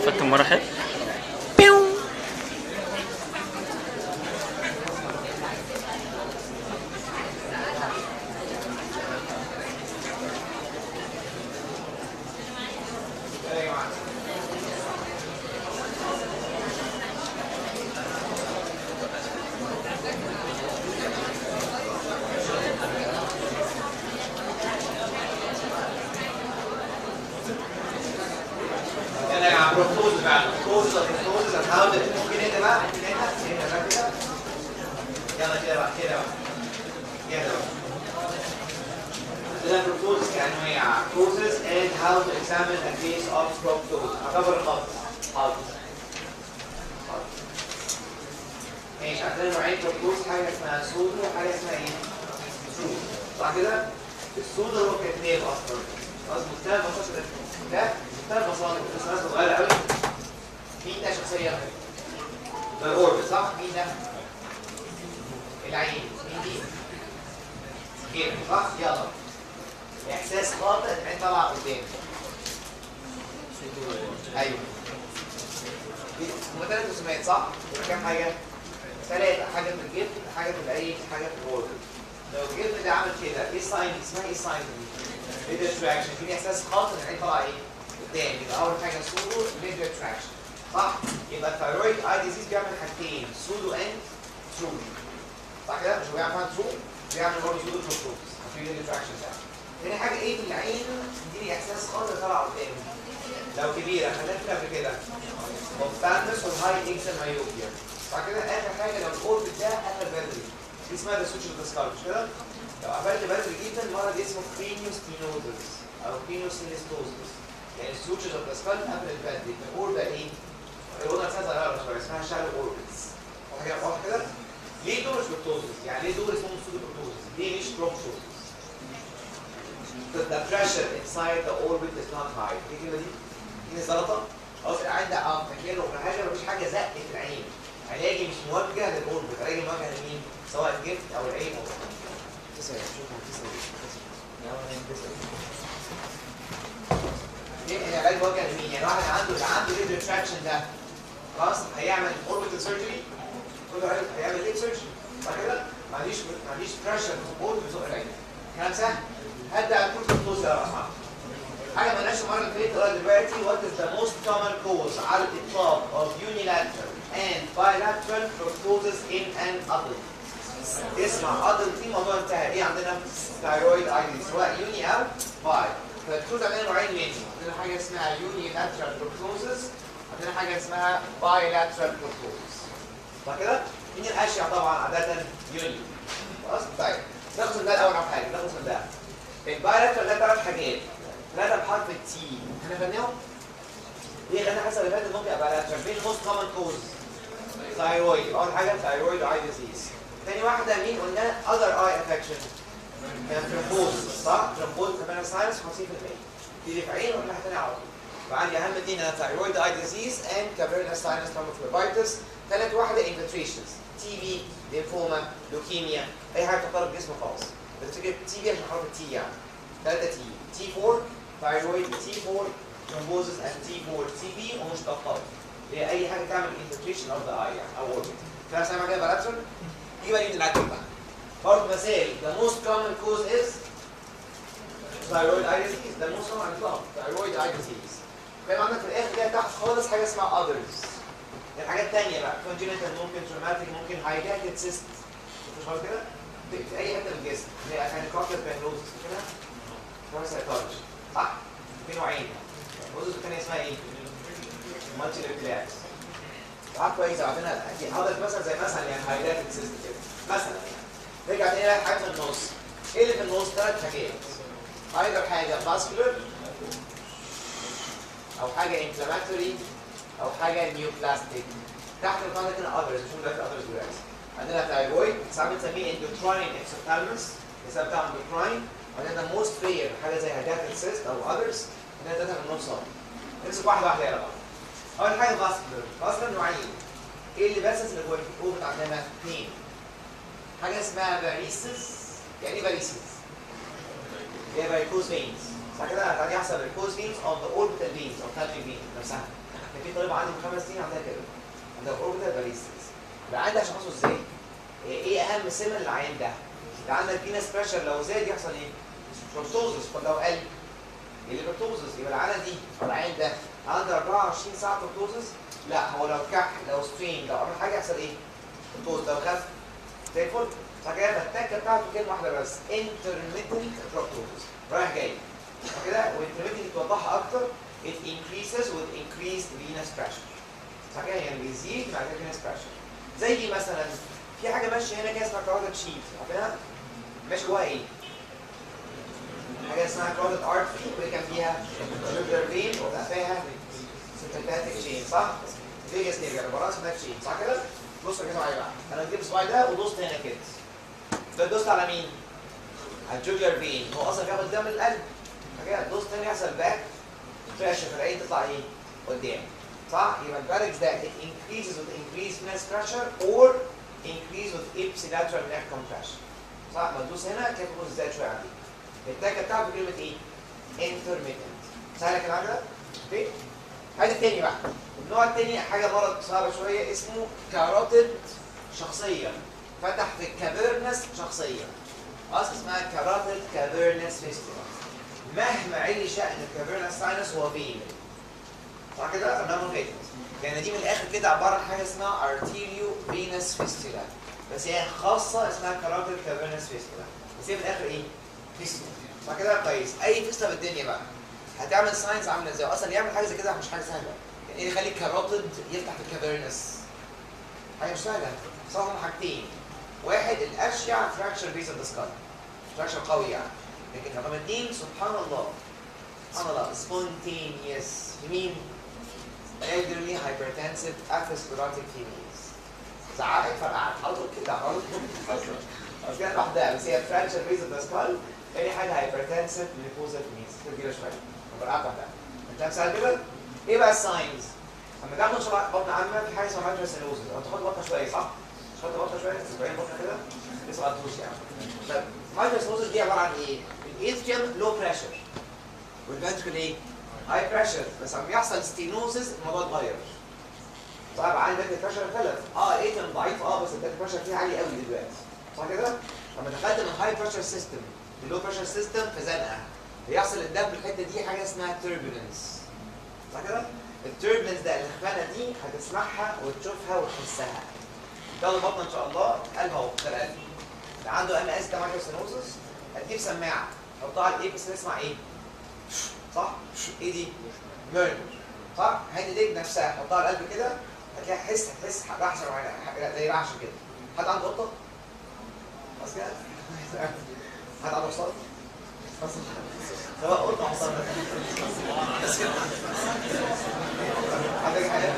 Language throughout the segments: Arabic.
فات كم مرة حلو؟ varicose veins. صح كده؟ هتحسب varicose veins on the orbital veins او pulmonary veins نفسها. كان في طالبه عندي من 5 سنين عندها كده، عندها اوربيتال باريسيس. العيان ده هشخصه ازاي؟ ايه اهم سمه للعيان ده؟ انت عندك فينس بريشر لو زاد يحصل ايه؟ بروتوزس. طب لو قل اللي بروتوزس يبقى العيانه دي او العيان ده عنده 24 ساعه بروتوزس؟ لا، هو لو كح لو سترين لو عمل حاجه يحصل ايه؟ بروتوزس. لو خف زي الفل. فكده التكه بتاعته كلمه واحده بس، intermittent بروتوزس رايح جاي كده. والانترميتنت توضحها اكتر، it increases with increased venous pressure. صح كده؟ يعني بيزيد مع venous pressure. زي مثلا في حاجه ماشيه هنا كده اسمها كاروديد شيت، عارفينها؟ ماشي جواها ايه؟ حاجه اسمها كاروديد ارتري واللي كان فيها جوجلر فين وبقى فيها سيمباتيك تشين، صح؟ فيجاس نيرف عباره عن سيمباتيك تشين، صح كده؟ بص كده معايا بقى، انا هجيب الصباع ده ودوست هنا كده. ده دوست على مين؟ على الجوجلر فين، هو اصلا بياخد دم من القلب. فكده دوست هنا يحصل باك بريشر، فالعين تطلع ايه؟ قدام. صح؟ يبقى الباركس ده it increases with increased venous pressure or increase with ipsilateral neck compression. صح؟ ما تدوس هنا كده تبص زاد شويه عليه. التاكه بتاعته كلمه ايه؟ intermittent. سهله كده كده؟ اوكي؟ حاجه تاني بقى. النوع التاني حاجه مرض صعبه شويه اسمه كاروتيد شخصيه. فتح في الكافيرنس شخصيه. اصلا اسمها كاروتيد كافيرنس فيستولا. مهما علي شأن الكافيرنس ساينس هو فين. صح كده؟ فنعمل كده. يعني دي من الاخر كده عباره عن حاجه اسمها ارتيريو فينس فيستولا. بس هي خاصه اسمها كاروتيد كافيرنس فيستولا. بس هي في الاخر ايه؟ فيستولا. صح كده؟ كويس. اي فيستولا في الدنيا بقى هتعمل ساينس عامله ازاي؟ اصلا يعمل حاجه زي كده مش حاجه سهله. يعني ايه يخلي الكاروتيد يفتح في الكافيرنس؟ حاجه مش سهله. صح، حاجتين. واحد الاشيع فراكشر بيس اوف ذا سكال. فراكشر قوي يعني. لكن رقم اثنين سبحان الله سبحان الله سبونتينيوس في مين؟ elderly hypertensive atherosclerotic females. زعقت فرقعت على طول كده على طول كده لوحدها. بس هي فراكشر بيس اوف ذا سكال. تاني حاجه هايبرتنسيف مينيبوزا فيميلز كده شويه. فرقعت لوحدها. انت سهل كده؟ ايه بقى الساينز؟ لما تاخد بطن عامه في حاجه اسمها مايتروسينوزس. لو تاخد بطنه شويه صح؟ مش تاخد بطنه شويه تسبقين بطنه كده لسه ما عدتوش يعني. طب مايتروسينوزس دي عباره عن ايه؟ الايتريوم لو بريشر والفنتركل ايه؟ هاي بريشر. بس لما بيحصل ستينوزس الموضوع اتغير. طيب عندك البريشر اختلف. الايتريوم ضعيف بس البريشر فيه عالي قوي دلوقتي. صح كده؟ لما دخلت من هاي بريشر سيستم للو بريشر سيستم في زنقه بيحصل الدم في الحته دي حاجه اسمها توربulence. صح كده؟ التوربلنس ده الخفانه دي هتسمعها وتشوفها وتحسها. ده البطن ان شاء الله قلب اهو ده القلب. اللي عنده ام اس ده مايكروسينوزس هتجيب سماعه حطها على الايبكس تسمع ايه؟ صح؟ ايه دي؟ ميرمر. صح؟ هات ايديك نفسها حطها على القلب كده هتلاقي هتحس رعشه معينه زي رعشه كده. حد عنده قطه؟ خلاص كده؟ حد عنده حصان؟ سواء قطه حصان بس كده. عندك حاجه؟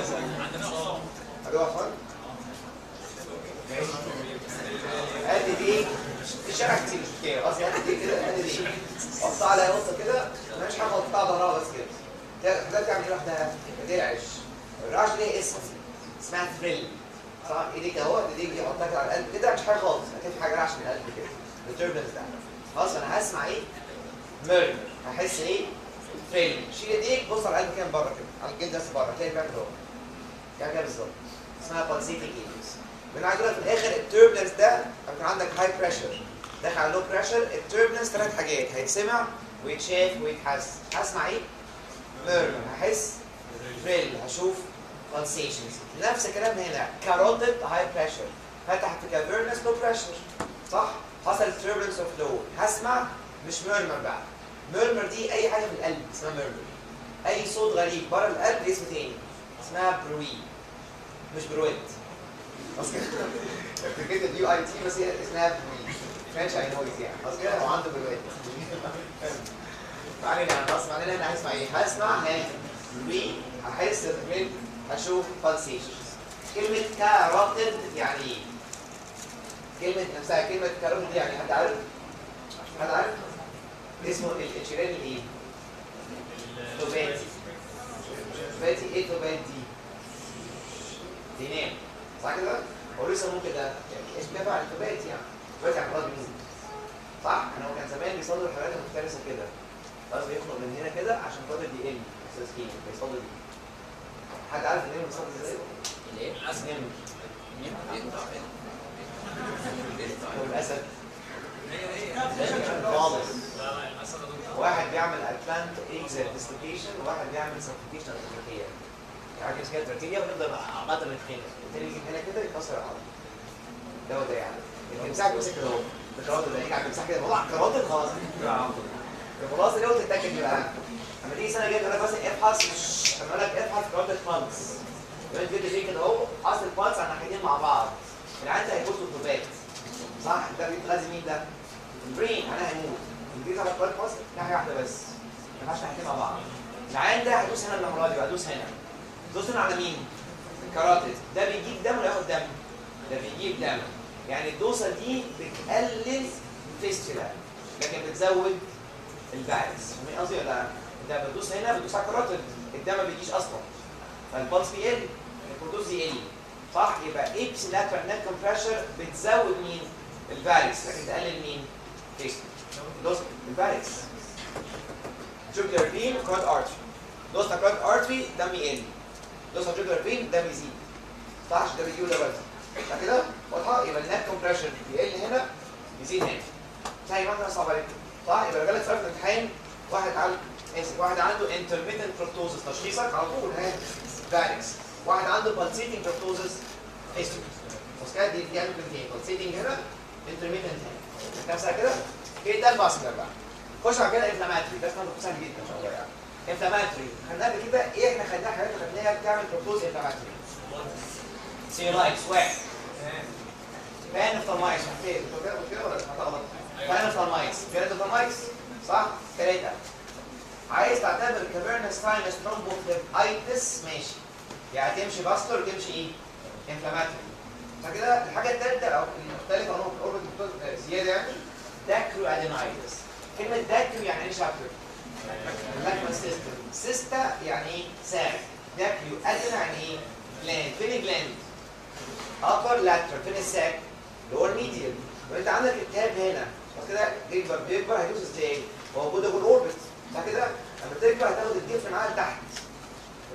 عندك حصان؟ ماشي. قد دي في الشارع كتير مش كتير. قصدي قد دي كده قد دي. قطع عليها قطه كده مالهاش حاجه قطع ظهرها بس كده. ده بتعمل ايه لوحدها؟ بترعش. الرعش ليه اسم اسمها ثريل. صح؟ ايديك اهو ايديك دي حطها كده على القلب كده مش حاجه خالص. هتلاقي في حاجه رعش من القلب كده. التوربلنس ده. خلاص انا هسمع ايه؟ ميرمر. هحس ايه؟ ثريل. شيل ايديك بص على القلب كده من بره كده. على الجلد بس بره هتلاقي بيعمل اهو. كده بالظبط. اسمها بالسيتيك ايديوس. من عايز اقول لك في الاخر التوربلنس ده لما يكون عندك هاي بريشر داخل على لو بريشر التوربلنس ثلاث حاجات هيتسمع ويتشاف ويتحس. هسمع ايه؟ ميرمر. هحس ثريل. هشوف بالسيشنز. نفس الكلام هنا كاروتيد هاي بريشر فتحت في كافيرنس لو بريشر. صح؟ حصل توربلنس اوف لو. هسمع مش ميرمر بقى. ميرمر دي اي حاجه في القلب اسمها ميرمر. اي صوت غريب بره القلب اسم تاني اسمها بروي مش برويد. خلاص كده؟ بتكتب يو اي تي بس هي اسمها بروي. فرنش اي نويز يعني. خلاص كده هو عنده برويد. معلنا خلاص معلنا انا هسمع ايه؟ هسمع بروي هحس بالثريل هشوف بالسيشنز. كلمه كاروتيد يعني ايه؟ كلمه نفسها كلمه كاروتيد دي يعني حد عارف؟ حد عارف؟ اسمه الشريان الايه؟ توباتي. توباتي ايه توباتي؟ دينام. صح كده؟ هو لسه ممكن ده يعني ايش بينفع التوباتي يعني؟ توباتي يعني مرض مين؟ صح؟ انا هو كان زمان بيصلوا الحالات المفترسه كده. خلاص بيخنق من هنا كده عشان خاطر دي ال اساس كيمي بيصلوا دي. حد عارف النمر بيصطاد ازاي؟ الايه؟ النمر بيقطع والاسد خالص. واحد بيعمل اتلانت اكزيت ديسلوكيشن وواحد بيعمل سفوكيشن تركيه. يعني يمسك التركيه ويفضل عمال يتخانق، التاني يجي هنا كده يكسر العظم. ده يعني التمساح بيمسك كده اهو، الكرات اللي هيجي على التمساح كده طلع كرات خلاص الخلاص اللي هو تتاكد بقى. لما تيجي سنه جايه تقول لك مثلا ابحث، لما اقول لك ابحث كرات الفانس يبقى الفيديو ليه كده اهو اصل الفانس على ناحيتين مع بعض. العيان ده هيموت وتوبات صح؟ ده بيتغذي مين ده؟ البرين انا هيموت. الجيز على كرات الفانس ناحيه واحده بس، ما ينفعش ناحيتين مع بعض. العيان ده هيدوس هنا المره دي بقى دوس هنا. دوس هنا على مين؟ الكراتيد. ده بيجيب دم ولا ياخد دم؟ ده بيجيب دم. يعني الدوسه دي بتقلل الفيستولا لكن بتزود الفالس. فاهمين قصدي ولا لا؟ انت بتدوس هنا بتدوس على الكراتيد الدم ما بيجيش اصلا فالبلس بيقل الكوردوز يقل صح؟ يبقى ايبس لاترال نت كومبريشر بتزود مين؟ الفالس لكن تقلل مين؟ فيستولا. دوس الفالس. جوكلر فين كرات ارتري. دوس على كرات ارتري دم يقل. دوس على جوكلر فين دم يزيد. صح؟ عشان ده بيجيله ده بس. صح كده؟ واضحه؟ يبقى النت كومبريشن بيقل هنا يزيد هنا. زي ما احنا صعب عليكم. صح؟ يبقى جالك سؤال في الامتحان واحد عنده انترميتنت بروبتوزس تشخيصك على طول ها فاركس. واحد عنده بالسيتنج بروبتوزس هيستوري. بس كده دي يعني كلمتين بالسيتنج هنا انترميتنت هنا. كام ساعه كده؟ ايه ده الباسكر بقى. خش على كده انفلاماتري ده اسمه سهل جدا ان شاء الله يعني. انفلاماتري خدناها قبل كده ايه احنا خدناها حاجات خدناها بتعمل بروبتوز انفلاماتري. سيرايتس واحد. بانفلامايتس محتاج كده ولا هتغلط؟ بانفلامايتس بانفلامايتس صح؟ ثلاثة. عايز تعتبر كافيرنس ساينس ثرومبوفليبايتس ماشي. يعني تمشي باستور وتمشي ايه؟ انفلاماتري. فكده الحاجة الثالثة او المختلفة عنهم في الاوربت زيادة يعني داكرو ادينايتس. كلمة داكرو يعني ايه شابتر؟ لاكمان سيستم. سيستا يعني ايه؟ ساك. داكرو ادينا يعني ايه؟ جلاند. فين الجلاند؟ upper lateral. فين الساك؟ اللي هو الميديال. وانت عندك التهاب هنا بس كده بيكبر هيدوس ازاي؟ هو موجوده في الاوربت صح كده؟ لما تكبر هتاخد الجفن معاه لتحت.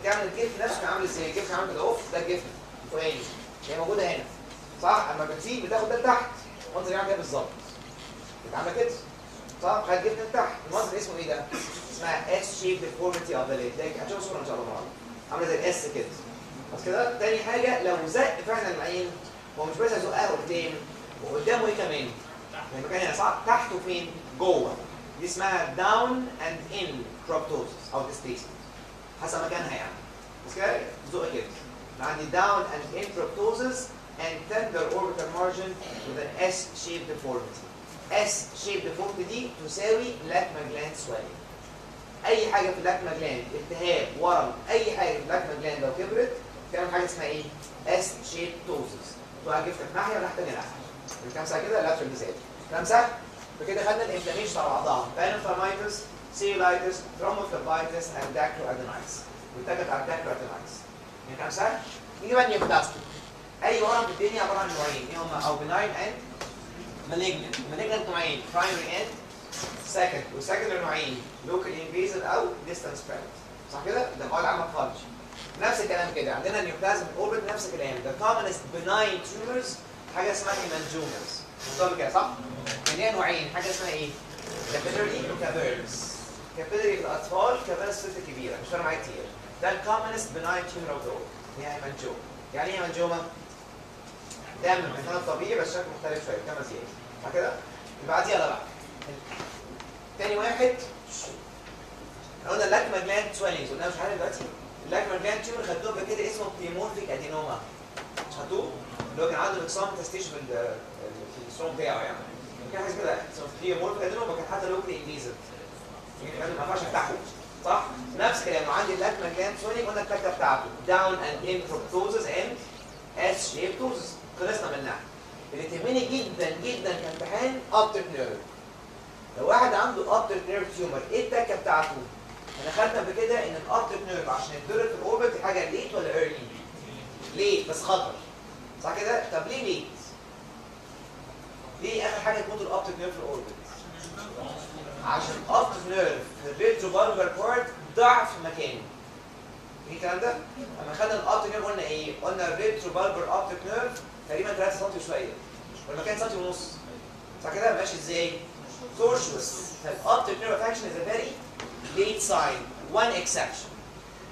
وتعمل الجفن نفسه عامل ازاي؟ الجفن عامل كده اوف ده الجفن الفوقاني. هي موجوده هنا صح؟ اما بتسيب بتاخد ده لتحت. المنظر يعمل كده بالظبط. بتعمل كده صح؟ خد الجفن لتحت. المنظر اسمه ايه ده؟ اسمها اس شيب ديفورميتي اوف ذا ليد. هتشوفوا صوره ان شاء الله مع بعض. عامله زي الاس كده. بس كده تاني حاجه لو زق فعلا العين هو مش بس هيزقها قدام وقدامه ايه كمان؟ يعني مكان هنا صح؟ تحته فين؟ جوه. دي اسمها داون اند ان كروبتوزس او ديسبيسمنت حسب مكانها يعني. بس كده زق كده. عندي داون اند ان كروبتوزس and tender orbital margin with an S-shaped deformity. S-shaped deformity دي تساوي لاكما جلاند swelling. اي حاجه في اللاكما جلاند التهاب ورم اي حاجه في اللاكما جلاند لو كبرت تعمل حاجه اسمها ايه؟ S-shaped ptosis. تبقى جفتك ناحيه وناحيه ثانيه ناحيه. من كام ساعه كده لاترال ديزايد. كام ساعه؟ فكده خدنا الانفلاميشن على بعضها بانفلامايتس سيلايتس ثرومبوفليبايتس اند داكرو ادينايتس. واتكت على الداكرو ادينايتس. من كام ساعه؟ نيجي بقى نيوبلاستيك. اي ورم في الدنيا عباره عن نوعين ايه هما؟ او بناين اند مالجنت. مالجنت نوعين برايمري اند سكند. والسكندري نوعين لوكال انفيزن او ديستانس سبريد. صح كده؟ ده قواعد عامه خالص. نفس الكلام كده عندنا النيوبلازم اوربت نفس الكلام. The commonest benign tumors حاجه اسمها هيمانجوماز. مصطلح كده صح؟ يعني هي نوعين حاجه اسمها ايه؟ كابيلاري وكافيرنس. كابيلاري في الاطفال كافيرنس في الست الكبيره مش فارقه معايا كتير. ده الكومنست benign tumor of the organ هي هيمانجوما. يعني ايه هيمانجوما؟ دم من المكان الطبيعي بس شكله مختلف شويه كام زياده. صح كده؟ اللي بعديها يلا بقى. تاني واحد قلنا اللاكما جلاند سويلنجز قلنا مش عارف دلوقتي. اللاكما جلاند تيومر خدوه قبل كده اسمه بليمورفيك ادينوما. مش خدوه؟ اللي هو كان عنده اكسام تستيشن في الستروم بتاعه يعني. كان حاجه كده اسمه بليمورفيك ادينوما كان حتى لوكلي انفيزيف. يعني ما ينفعش افتحه صح؟ نفس الكلام عندي اللاكما جلاند سويلنج قلنا التكه بتاعته داون اند ان بروبتوزس اند اس شيبتوزس. خلصنا منها. اللي تهمني جدا جدا كامتحان اوبتيك نيرف. لو واحد عنده اوبتيك نيرف تيومر ايه التكه بتاعته؟ انا خدنا قبل كده ان الاوبتيك نيرف عشان يتضرب في الاوربت دي حاجه ليت ولا ايرلي؟ ليت بس خطر. صح كده؟ طب ليه ليت؟ ليه اخر حاجه تموت الاوبتيك نيرف في الاوربت؟ عشان الاوبتيك نيرف في الريترو باربر بارت ضعف مكانه. الكلام ده؟ لما خدنا الاوبتيك نيرف قلنا ايه؟ قلنا الريترو بالبر اوبتيك نيرف تقريبا 3 سم شويه والمكان سم ونص صح كده؟ ماشي ازاي؟ tortuous. فالاوبتيك نيرف افكشن از ا فيري late sign. one exception.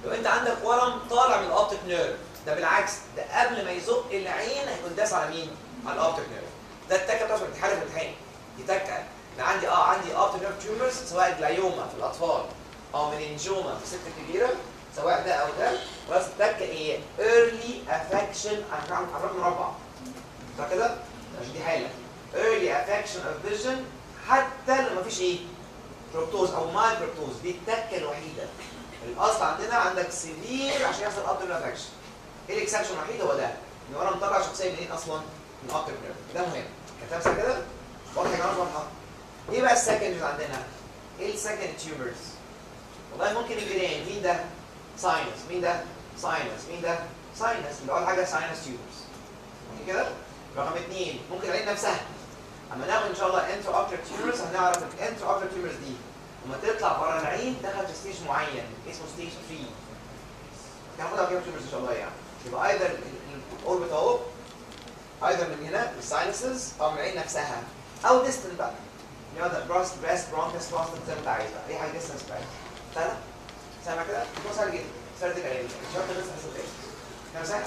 لو انت عندك ورم طالع من الاوبتيك نيرف ده بالعكس ده قبل ما يزق العين هيكون داس على مين؟ على الاوبتيك نيرف. ده التكه بتاعته بتتحرك في الامتحان. دي تكه. انا عندي اوبتيك نيرف تيومرز سواء جلايوما في الاطفال او مننجوما في الست الكبيره سواء ده او ده بس التكه ايه؟ early affection على رقم مربع. صح كده؟ مش دي حاله. early affection of vision حتى لو مفيش ايه؟ بروبتوز او مايل بروبتوز دي التكه الوحيده. الاصل عندك سيفير عشان يحصل اوبتيك نيرف افكشن. ايه الاكسبشن الوحيد هو ده؟ ان ورا مطلع شخصيه منين اصلا؟ من اوبتيك نيرف. ده مهم. كتاب سهل كده؟ واضح يا جماعه واضحه؟ ايه بقى السكندز عندنا؟ ايه السكند تيومرز؟ والله ممكن الجيران مين ده؟ ساينس. مين ده؟ ساينس. مين ده؟ ساينس. اللي اول حاجه ساينس تيومرز. ممكن كده؟ رقم 2 ممكن العين نفسها. اما ناخد ان شاء الله انترو اوبتيك تيومرز هنعرف الانترو اوبتيك تيومرز دي لما تطلع بره العين دخل في ستيج معين اسمه ستيج 3. هناخدها كام تيومرز ان شاء الله يعني. يبقى ايذر الاوربت اهو ايذر من هنا الساينسز او من العين نفسها او ديستنت بقى. ده بريست برونكس بروستات زي ما انت عايز بقى اي حاجه ديستنس بقى. سهله؟ سامع كده؟ بص سهل جدا. سهل دي كلام مش شرط بس اساسيه. كلام سهل؟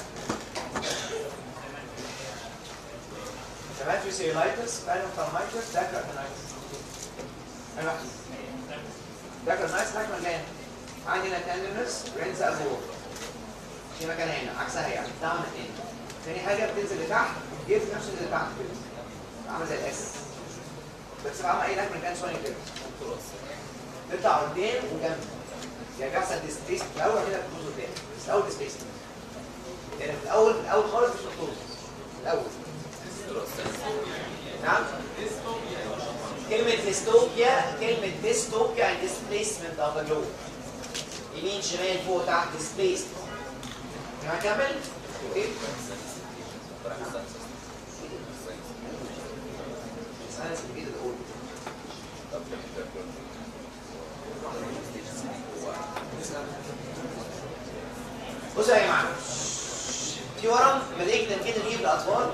شباب في سيلايتس بانوفالمايتس داكراتينايتس. ايوه داكراتينايتس حاجه مكان عندي هنا تندرنس رينز ابور في مكان هنا عكسها يعني ده عامل ايه؟ تاني حاجه بتنزل لتحت جيب نفس اللي تحت كده عامل زي الاس بس بعمل اي لك مكان شويه كده تطلع قدام وجنب يعني بيحصل ديسبيس في الاول كده بتبوظ قدام بس الاول ديسبيس يعني في الاول خالص مش بتبوظ الاول نعم كلمة ديستوبيا and displacement of the globe يمين شمال فوق تحت displaced هكمل؟ اوكي؟ ساينس جديد الاول بصوا يا جماعة في ورم مالجنت كده بيجيب الاطفال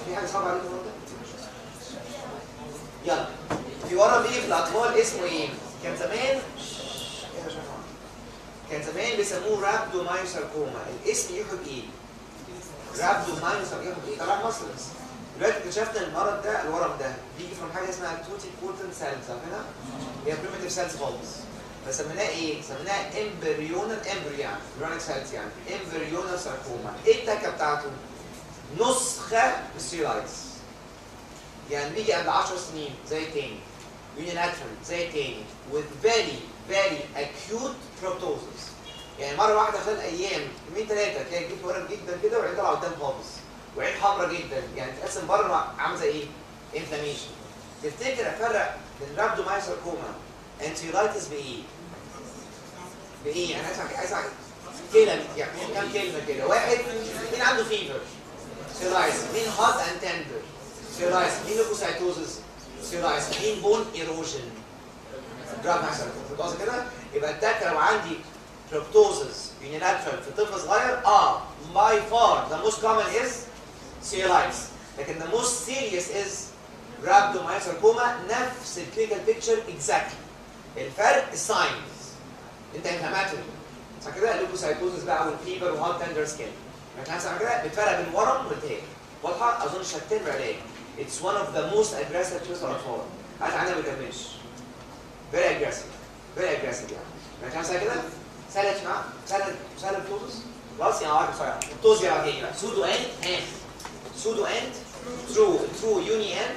في حاجة صعبة عليكم النهارده؟ يلا في ورم بيجي في الاطفال اسمه ايه؟ كان زمان بيسموه رابدومايوساركوما. الاسم يحب ايه؟ رابدومايوساركوما يحب ايه؟ طبعا مصلص. دلوقتي اكتشفنا المرض ده الورم ده بيجي من حاجه اسمها توتي كورتن سيلز عارفينها؟ هي بريمتيف سيلز خالص. فسميناها ايه؟ سميناها امبريونال يعني برونيك سيلز يعني امبريونال ساركوما. ايه التكه بتاعته؟ نسخه من السيلايتس. يعني بيجي عند 10 سنين زي تاني يونيلاترال زي تاني with very acute proptosis. يعني مره واحده خلال ايام يومين ثلاثه تلاقي الجلد ورم جدا كده والعين طالعه قدام خالص وعين حمراء جدا يعني تقسم بره عامله زي ايه؟ انفلاميشن. تفتكر افرق بين رابدومايوساركوما انتيلايتس بايه؟ يعني اسمع كلمه يعني كام كلمه كده. واحد مين عنده فيفر؟ سيلايتس. مين هوت اند تندر؟ سيلايتس. مين لوكوسايتوزس؟ سيلايتس. مين بون ايروجن؟ بروبتوزس كده. يبقى التكه لو عندي بروبتوزس يونيلاترال في طفل صغير باي فار ذا موست كومن از سيلايتس لكن ذا موست سيريس از رابدومايوساركوما. نفس الكلينيكال بيكتشر اكزاكتلي. الفرق الساينز انت انفلاماتوري صح كده اللوكوسايتوزس بقى والفيبر وهوت تندر سكين لكن صح كده بتفرق بين ورم والتهاب واضحه اظن شتان بعلاج. It's one of the most aggressive twists الاطفال. عايز عنها ما بيكملش. very aggressive يعني عشان كده سهله يا جماعه سهله البروتوز خلاص يعني عارف بسرعه البروتوز يعني ايه بقى سودو اند ترو يوني اند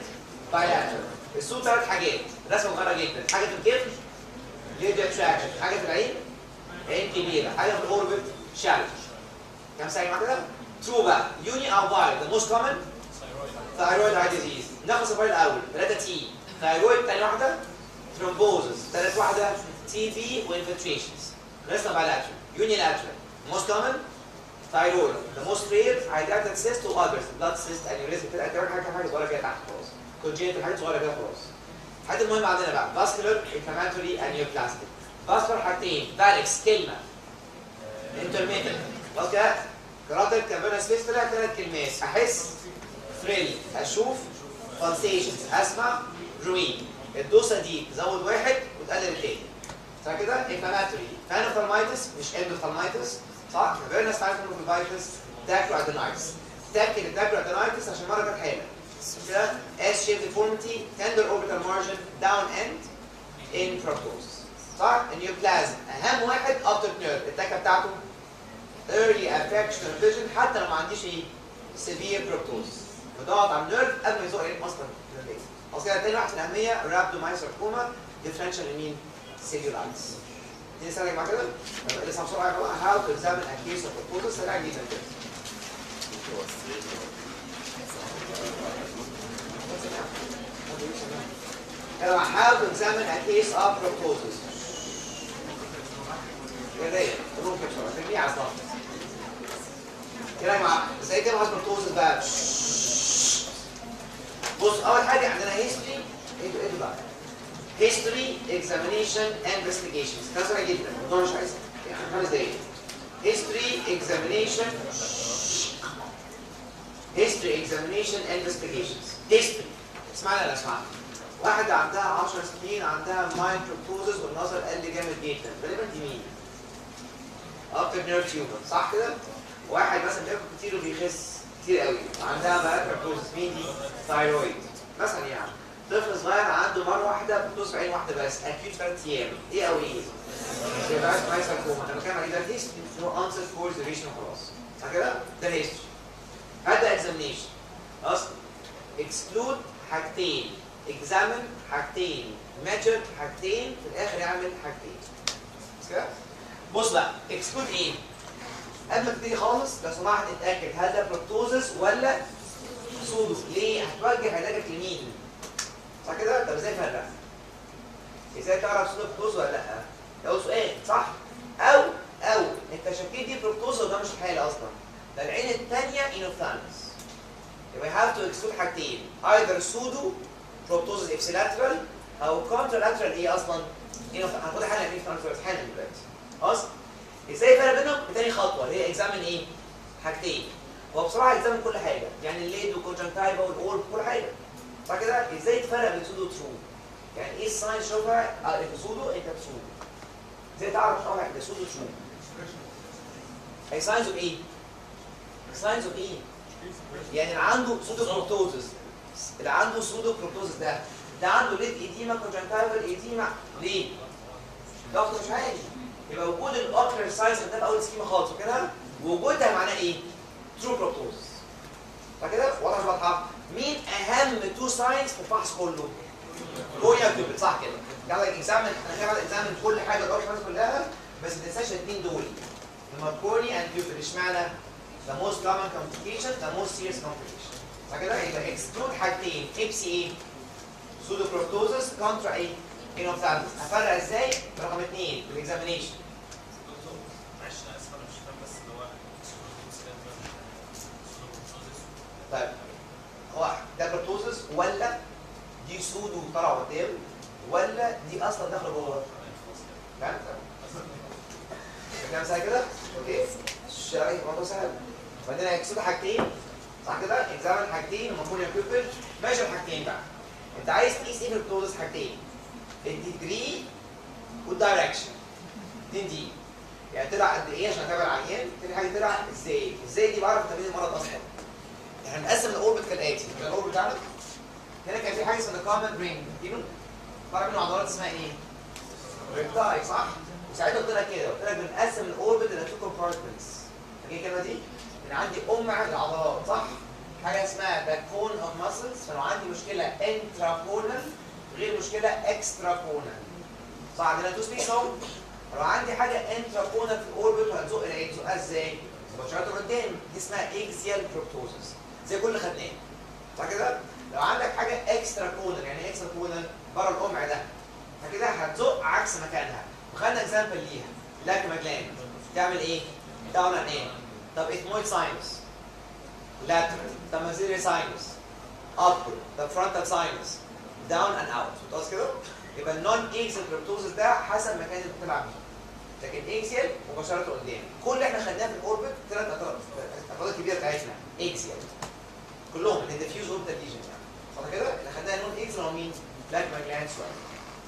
بايلاترال. السودو ثلاث حاجات رسمه صغيره جدا. حاجه في الكتف ليد اتراكشن حاجه في العين عين كبيره حاجه في الاوربت شالو. كام ساعه يا جماعه كده؟ ترو بقى يوني او باي ذا موست كومن ثايرويد اي ديزيز. ناخد الفايل الاول 3 تي ثايرويد ثاني واحده ثرومبوزس ثالث واحده تي بي وانفلتريشنز. رسمه بايلاترال يونيلاترال موست كومن ثايرويد ذا موست رير هايدراتد سيست واذرز بلاد سيست انيوريزم كده اكتر حاجه صغيره كده تحت خلاص كونجنتال حاجه صغيره كده خلاص. الحاجات المهمه عندنا بقى فاسكولار انفلاماتوري انيوبلاستيك. فاسكولار حاجتين فالكس كلمه انترميتنت. اوكي كراتيك كافيرنس فيستولا 3 كلمات: احس، ثريل، اشوف، بالسيشنز، اسمع، روين. الدوسه دي تزود واحد وتقلل التاني. صح كده؟ انفلاماتوري، فانوفالمايتس مش اندوفالمايتس، صح؟ كافيرنس فانوفالمايتس، داكرو ادينايتس. تاكل الداكرو ادينايتس عشان مره كانت حاله. كده اس شيب ديفورميتي، تندر اوربيتال مارجن، داون اند، ان بروبوز. صح؟ النيوبلازم اهم واحد اوبتيك نيرف، التاكه بتاعته early affection of vision حتى لو ما عنديش ايه؟ severe proptosis. بضغط على النيرف قبل ما يزق ايه اصلا الليل. اصل تاني واحد في الاهميه رابدومايوساركوما ديفرنشال يمين سيلولايتس. دي سريع مع كده؟ لسه بسرعه يا جماعه. هاو تو اكزامين ا كيس اوف proptosis سريع جدا كده. يا جماعه هاو تو اكزامين ا كيس اوف proptosis. كده روح كده بسرعه ترميه على الظهر. كده يا جماعه ازاي كده معاك proptosis بقى؟ بص اول حاجه عندنا هيستوري. ايه بقى؟ هيستوري اكزامينيشن انفستيجيشنز. ده سريع جدا الموضوع مش عايز يعني 5 دقايق. هيستوري اكزامينيشن انفستيجيشنز. هيستوري اسمعنا ولا اسمعنا؟ واحده عندها 10 سنين عندها مايند بروبوزز والنظر قل جامد جدا، غالبا دي مين؟ اوبتيك نيرف تيومر، صح كده؟ واحد مثلا بياكل كتير وبيخس كتير قوي عندها مايند بروبوزز، مين دي؟ ثايرويد مثلا. يعني طفل صغير عنده مره واحده بتدوس بعين واحده بس اكيد 3 ايام، ايه او ايه؟ يبقى مايساركوما. انا بتكلم عليه ده هيستوري نو انسر فور ديفيشن خلاص، صح كده؟ ده هيستوري. هذا اكزامينيشن اصلا اكسكلود حاجتين، اكزامن حاجتين، ميجر حاجتين، في الاخر يعمل حاجتين. بس كده؟ بص بقى اكسكلود ايه؟ قبل ما تبتدي خالص لو سمحت اتاكد هل ده بروبتوزس ولا سودو. ليه؟ هتوجه علاجك لمين؟ صح كده؟ طب ازاي تفرق؟ ازاي تعرف سودو بروبتوز ولا لا؟ ده سؤال صح؟ او انت شكيت دي بروبتوز وده مش حاله اصلا. ده العين الثانيه انوفثالمس. يبقى هاف تو اكسكلود حاجتين، ايذر سودو بروبتوزس ابسيلاترال او كونترالاترال. ايه اصلا؟ هناخدها حالا في حالا دلوقتي. خلاص؟ ازاي الفرق بينهم؟ تاني خطوه اللي هي اكزامن ايه؟ حاجتين. هو بصراحه اكزامن كل حاجه، يعني الليد والكونجنكتيفا والاورب كل حاجه. صح كده؟ ازاي تفرق بين سودو وترو؟ يعني ايه الساين شوفها؟ انت سودو انت بسودو. ازاي تعرف شوفها انت سودو ترو؟ اي ساينز اوف ايه؟ ساينز اوف ايه؟ يعني اللي عنده سودو بروبتوزس، ده عنده ليد ايديما كونجنكتيفال ايديما. ليه؟ ضغطه مش عالي. يبقى وجود الاوكلر ساينس ده في اول سكيما خالص وكده، وجودها معناه ايه؟ ترو بروبتوزس. فكده واضحه. مين اهم 2 ساينس في الفحص كله؟ كورنيا كيوبل، صح كده؟ يلا اكزامن، انا كده اكزامن كل حاجه الاوكلر كلها، بس ما تنساش الاثنين دول. لما كورنيا اند كيوبل اشمعنى؟ the most common complication, the most serious complication. صح كده؟ يبقى اكسكلود حاجتين، ابسي ايه؟ سودو بروبتوزس كونترا ايه؟ انوفثالمس. افرق ازاي؟ رقم 2 بالاكزامينيشن. معلش انا اسف انا مش فاهم بس اللي هو طيب هو ده بروبتوزس ولا دي سودو طالعه قدام ولا دي اصلا داخله جوه؟ فهمت؟ كلام سهل كده؟ اوكي؟ الشرايح الموضوع سهل. بعدين هيكسبوا حاجتين، صح كده؟ اكزامن حاجتين ومفهوم بيبل، ماشي حاجتين بقى. انت عايز تقيس ايه في البروبتوزس؟ حاجتين، الديجري والدايركشن. 2 دي يعني طلع قد ايه عشان اتابع العيان، تاني حاجه طلع ازاي دي بعرف تمييز المرض اصلا. احنا بنقسم الاوربت كالاتي، الاوربت بتاعنا هنا كان في حاجه اسمها كومن رينج، فرق منه عضلات اسمها ايه؟ ريكتاي، صح؟ وساعتها قلت لك كده، قلت لك بنقسم الاوربت الى 2 كومبارتمنتس. فاكر الكلمه دي؟ ان عندي للعضلات، صح؟ حاجه اسمها باك بون اوف ماسلز، فلو عندي مشكله انتراكونال غير مشكله اكستراكونال. صح؟ عندنا 2 سبيس اهو. لو عندي حاجه انتراكونال في الاوربت هنزق الايه؟ نزقها ازاي؟ مباشره قدام، دي اسمها اكزيال بروبتوزس زي كل اللي خدناه. صح كده؟ لو عندك حاجه اكسترا كونال، يعني ايه اكسترا كونال؟ بره القمع ده، فكده هتزق عكس مكانها. وخدنا اكزامبل ليها، لاكريما جلاند تعمل ايه؟ داون ان ايه؟ طب اثمويد ساينس، لاترال، طب مازيلري ساينس، ابر، طب فرونتال ساينس، داون ان اوت. خلاص كده؟ يبقى النون اكزيال بروبتوزس ده حسب مكان اللي بتلعب فيه. لكن اكسيال مباشره قدام. كل اللي احنا خدناه في الاوربت ثلاث اطراف الكبيره بتاعتنا اكسيال كلهم من الديفيوز اوربت ليجن يعني صح كده؟ اللي خدناها نون اكسيال هو مين؟ بلاك ماجلان سوال.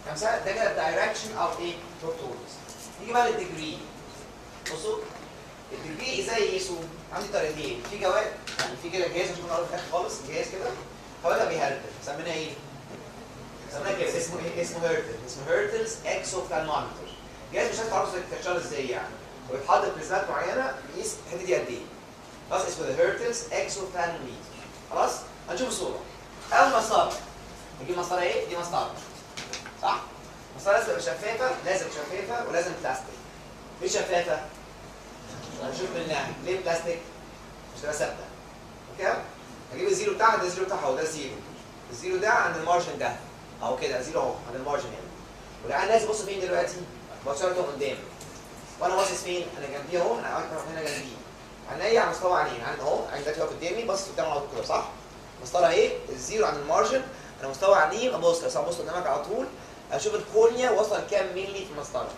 خمسه ده كده دايركشن اوف ايه؟ بروتوز. نيجي بقى للديجري. بصوا الديجري ازاي يقيسوا؟ عندي طريقتين، في جواب يعني في كده جهاز عشان نقرا في الاخر خالص جهاز كده حوالي بيهرتل سميناه ايه؟ سميناه كده اسمه ايه؟ اسمه هيرتل، اسمه هيرتلز اكسوفثالمومتر. جهاز مش عارف تعرفوا تشتغل ازاي يعني ويتحط بريزمات معينه يقيس الحته دي قد ايه. خلاص اسمه ذا هيرتلز اكسوفثالمومتر. خلاص هنشوف الصوره. اول مسطره نجيب مسطره ايه؟ دي مسطره صح؟ مسطره لازم تبقى شفافه، لازم شفافه ولازم بلاستيك. ليه شفافه؟ هنشوف منها ليه بلاستيك؟ مش تبقى ثابته. اوكي؟ هجيب الزيرو بتاعها ده الزيرو بتاعها وده الزيرو. الزيرو ده عند المارجن ده اهو كده زيرو اهو عند المارجن هنا. والعين لازم بص فين دلوقتي؟ بشرته قدام. وانا باصص فين؟ انا جنبيه اهو، انا هنا جنبيه. عينيا على مستوى عينين، عين اهو، عين دلوقتي واقف قدامي باصص قدام على طول كده صح؟ مسطره ايه؟ الزيرو عند المارجن، انا مستوى عينيه ابص كده ابص قدامك على طول اشوف الكورنيا وصل كام مللي في المسطره.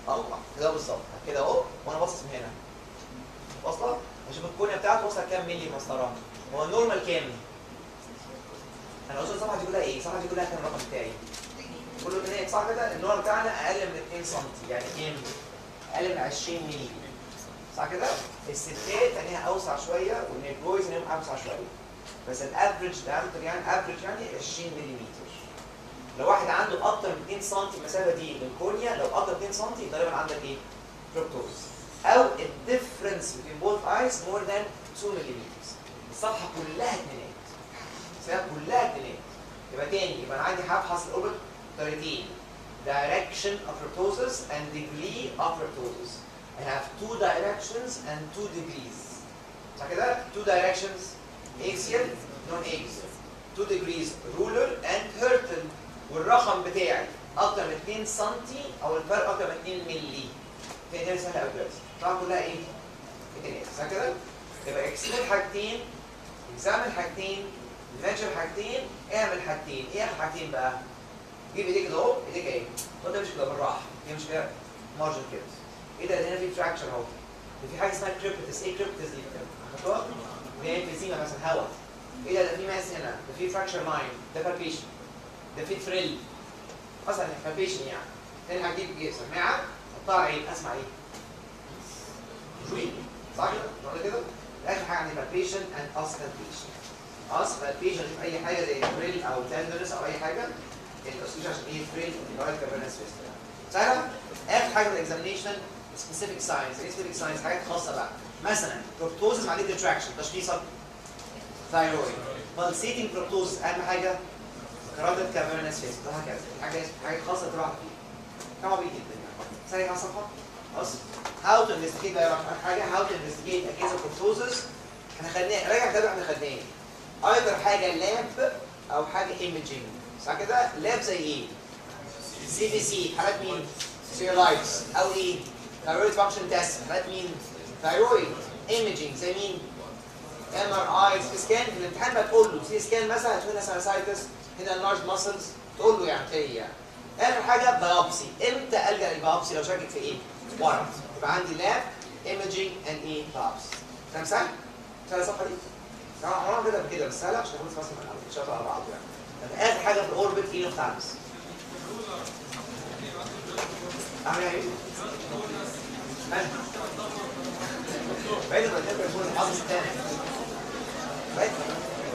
الله كده بالظبط كده اهو وانا باصص من هنا. واصله؟ اشوف الكورنيا بتاعته وصل كام مللي في المسطره. هو النورمال كام؟ انا قلت الصفحه دي كلها ايه؟ الصفحه دي كلها كام الرقم بتاعي؟ كله هناك صح كده؟ النور بتاعنا اقل من 2 سم يعني كام؟ اقل من 20 مللي صح كده؟ الستات عينيها اوسع شويه والنيجرويز عينيهم اوسع شويه بس الافريج دايمتر يعني افريج يعني 20 ملم. لو واحد عنده اكتر من 2 سم المسافه دي للكورنيا لو اكتر من 2 سم غالبا عندك ايه؟ فروكتوز او الديفرنس بين بوث ايز مور ذان 2 ملم. الصفحه كلها اتنينات الصفحه كلها اتنينات. يبقى تاني يبقى انا عندي هفحص الاوبت طريقتين direction of proptosis and degree of proptosis. I have two directions and two degrees. صح كده؟ two directions axial non axial. two degrees ruler and hurtle. والرقم بتاعي اكتر من 2 سم او الفرق اكتر من 2 مللي. دي سهله قوي دلوقتي. طبعا كلها ايه؟ اتنين صح كده؟ يبقى اكسبل حاجتين، اكزامن حاجتين، ميجر حاجتين، اعمل حاجتين. ايه اخر حاجتين بقى؟ جيب ايديك كده اهو، ايديك اهي. وانت مش كده بالراحه، دي مش كده مارجن كده. ايه ده هنا في فراكشر اهو. في حاجه اسمها كريبتس، ايه كريبتس دي؟ خطوه هي انفيزيما مثلا هواء. ايه ده في ماس هنا، ده في فراكشر لاين، ده بالبيشن. ده في ثريل. اصلا بالبيشن يعني. تاني هجيب سماعه، احطها عين، اسمع ايه؟ شوي. صح كده؟ نقول كده؟ اخر حاجه عندي بالبيشن اند اسكالبيشن. بالبيشن في اي حاجه زي ثريل او تندرس او اي حاجه. الاسكيش عشان ايه ثريل رايت كافرنس فيستر. سهله؟ اخر حاجه في الاكزامينشن سبيسيفيك ساينس، ايه سبيسيفيك ساينس؟ حاجات خاصه بقى. مثلا بروبتوزس مع ليد ريتراكشن، تشخيصك ثايرويد. بالسيتنج بروبتوزس اهم حاجه كاراتيد كافرنس فيستر وهكذا. حاجات خاصه تروح فيها. كم بيجي الدنيا. سريع على الصفحه. خلاص؟ هاو تو انفستيجيت بقى حاجه هاو تو انفستيجيت اكيز بروبتوزس. احنا خدناه راجع كده احنا خدناه. ايضا حاجه لاب او حاجه ايمجينج. صح كده؟ لاب زي ايه؟ سي بي سي حالات مين؟ سيرولايتس او ايه؟ ثايرويد فانكشن تيست حالات مين؟ ثايرويد. ايمجينج زي مين؟ ام ار اي سكان. في الامتحان بقى تقول له سي سكان مثلا هتقول هنا ساينسايتس هنا اللارج ماسلز تقول له يعني ايه يعني. اخر حاجه بايوبسي. امتى الجا للبايوبسي لو شاكك في ايه؟ ورم. يبقى عندي لاب ايمجينج اند ايه؟ بايوبسي. كلام سهل؟ سهل الصفحه دي؟ طبعا عمرنا كده بكده بس سهله عشان نخلص مثلا ان شاء الله على بعض يعني. اخر حاجه في الاوربت ايه نوفتالمس. اعمل ايه؟ بعيد ما تقدر يكون الحظ الثاني. بعيد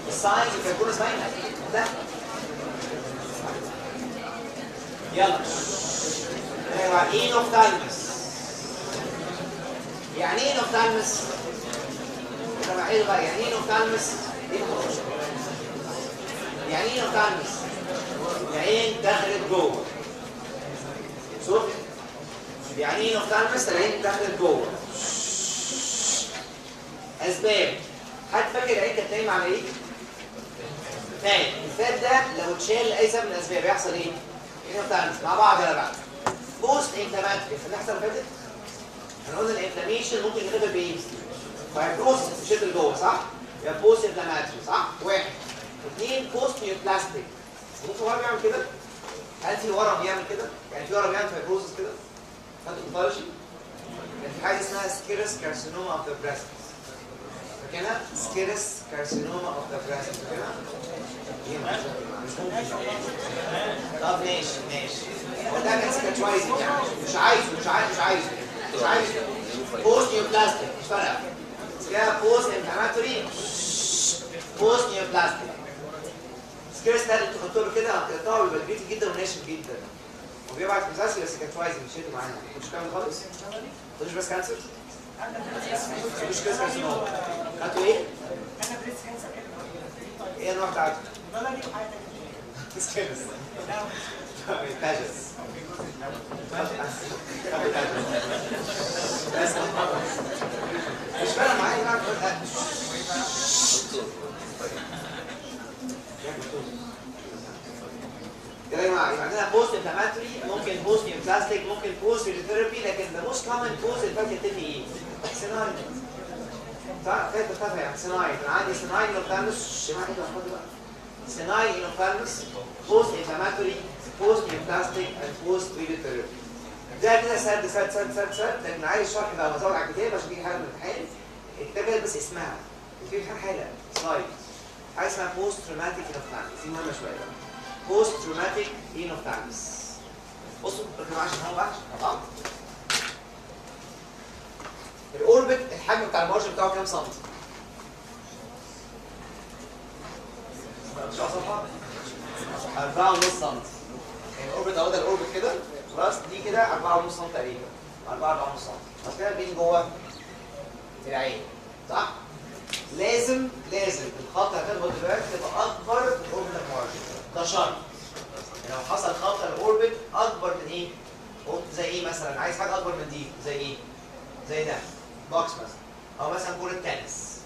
الساين يكون باينه ده. يلا ايه نوفتالمس؟ يعني ايه نوفتالمس؟ طبعا ايه بقى يعني ايه نوفتالمس؟ ايه الخروج؟ يعني ايه نوفتالمس؟ العين دخلت جوه. شوف يعني ايه نوفتالمس؟ العين دخلت جوه. اسباب. حد فاكر العين كانت نايمه على ايه؟ فات. الفات ده لو اتشال لاي سبب من الاسباب يحصل ايه؟ ايه نوفتالمس؟ مع بعض يلا بقى. بوست انفلاماتوري في اللحظه اللي فاتت احنا قلنا الانفلاميشن ممكن يتغير بايه؟ فايبروسس تشد لجوه صح؟ يبقى بوست انفلاماتوري صح؟ واحد. اثنين بوست نيوبلاستيك. ممكن ورم يعمل كده؟ هل في ورم بيعمل كده؟ يعني في ورم بيعمل فايبروسس كده؟ خدت اوبثالمولوجي؟ كان في حاجه اسمها سكيرس كارسينوما اوف ذا بريست. فاكرها؟ سكيرس كارسينوما اوف ذا بريست. فاكرها؟ مش ممكن. طب ماشي. هو ده كان سكاتشوايزنج يعني مش عايزه. بوست نيوبلاستيك مش فارقه. اسمها بوست انفلاماتوري بوست نيوبلاستيك. سكيرس ده اللي انتوا خدتوه كده هتقطعه بيبقى كبير جدا وناشف جدا. وبيبعت مسلسل بس سكاتشوايزنج شيلته معانا. مش كامل خالص؟ مش بس كانسر؟ مش كده كارسينوما. خدتوا ايه؟ انا بريس كانسر. ايه النوع بتاعته؟ بلدي وحياتك. سكيرس. تاجس. مش فارق معايا بقى كده يا جماعه. يبقى عندنا بوست انفلاماتوري، ممكن بوست نيوبلاستيك، ممكن بوست ريديوثيرابي، لكن ذا موست كومن بوست اللي فات يتم ايه؟ سينايل. صح؟ كده تتفق يعني سينايل. انا عندي سينايل انوفالمس جماعه كده خدوا بقى. سينايل انوفالمس بوست انفلاماتوري بوست نيوبلاستيك اند بوست ريديوثيرابي. ده كده سرد لكن عايز شرح بقى وازود على الكتاب عشان تيجي حاجه من الامتحان. الكتاب بس اسمها في حاله سلايد حاجه اسمها بوست تروماتيك انوفالمس. دي مهمه شويه. بوست تروماتيك انوفالمس. بصوا ركزوا عشان هو وحش طبعا. الاوربت الحجم بتاع المارجن بتاعه كام سنتي؟ مش صفحه 4.5 سم. الاوربت اهو ده الاوربت كده خلاص. دي كده 4.5 سم تقريبا 4.5 سم. بس كده بين جوه العين صح؟ لازم الخط اللي هتاخده دلوقتي تبقى اكبر من الاوربت مارجن. ده شرط. لو حصل خط الاوربت اكبر من ايه؟ قلت زي ايه مثلا؟ عايز حاجه اكبر من دي زي ايه؟ زي ده بوكس مثلا، او مثلا كوره تنس.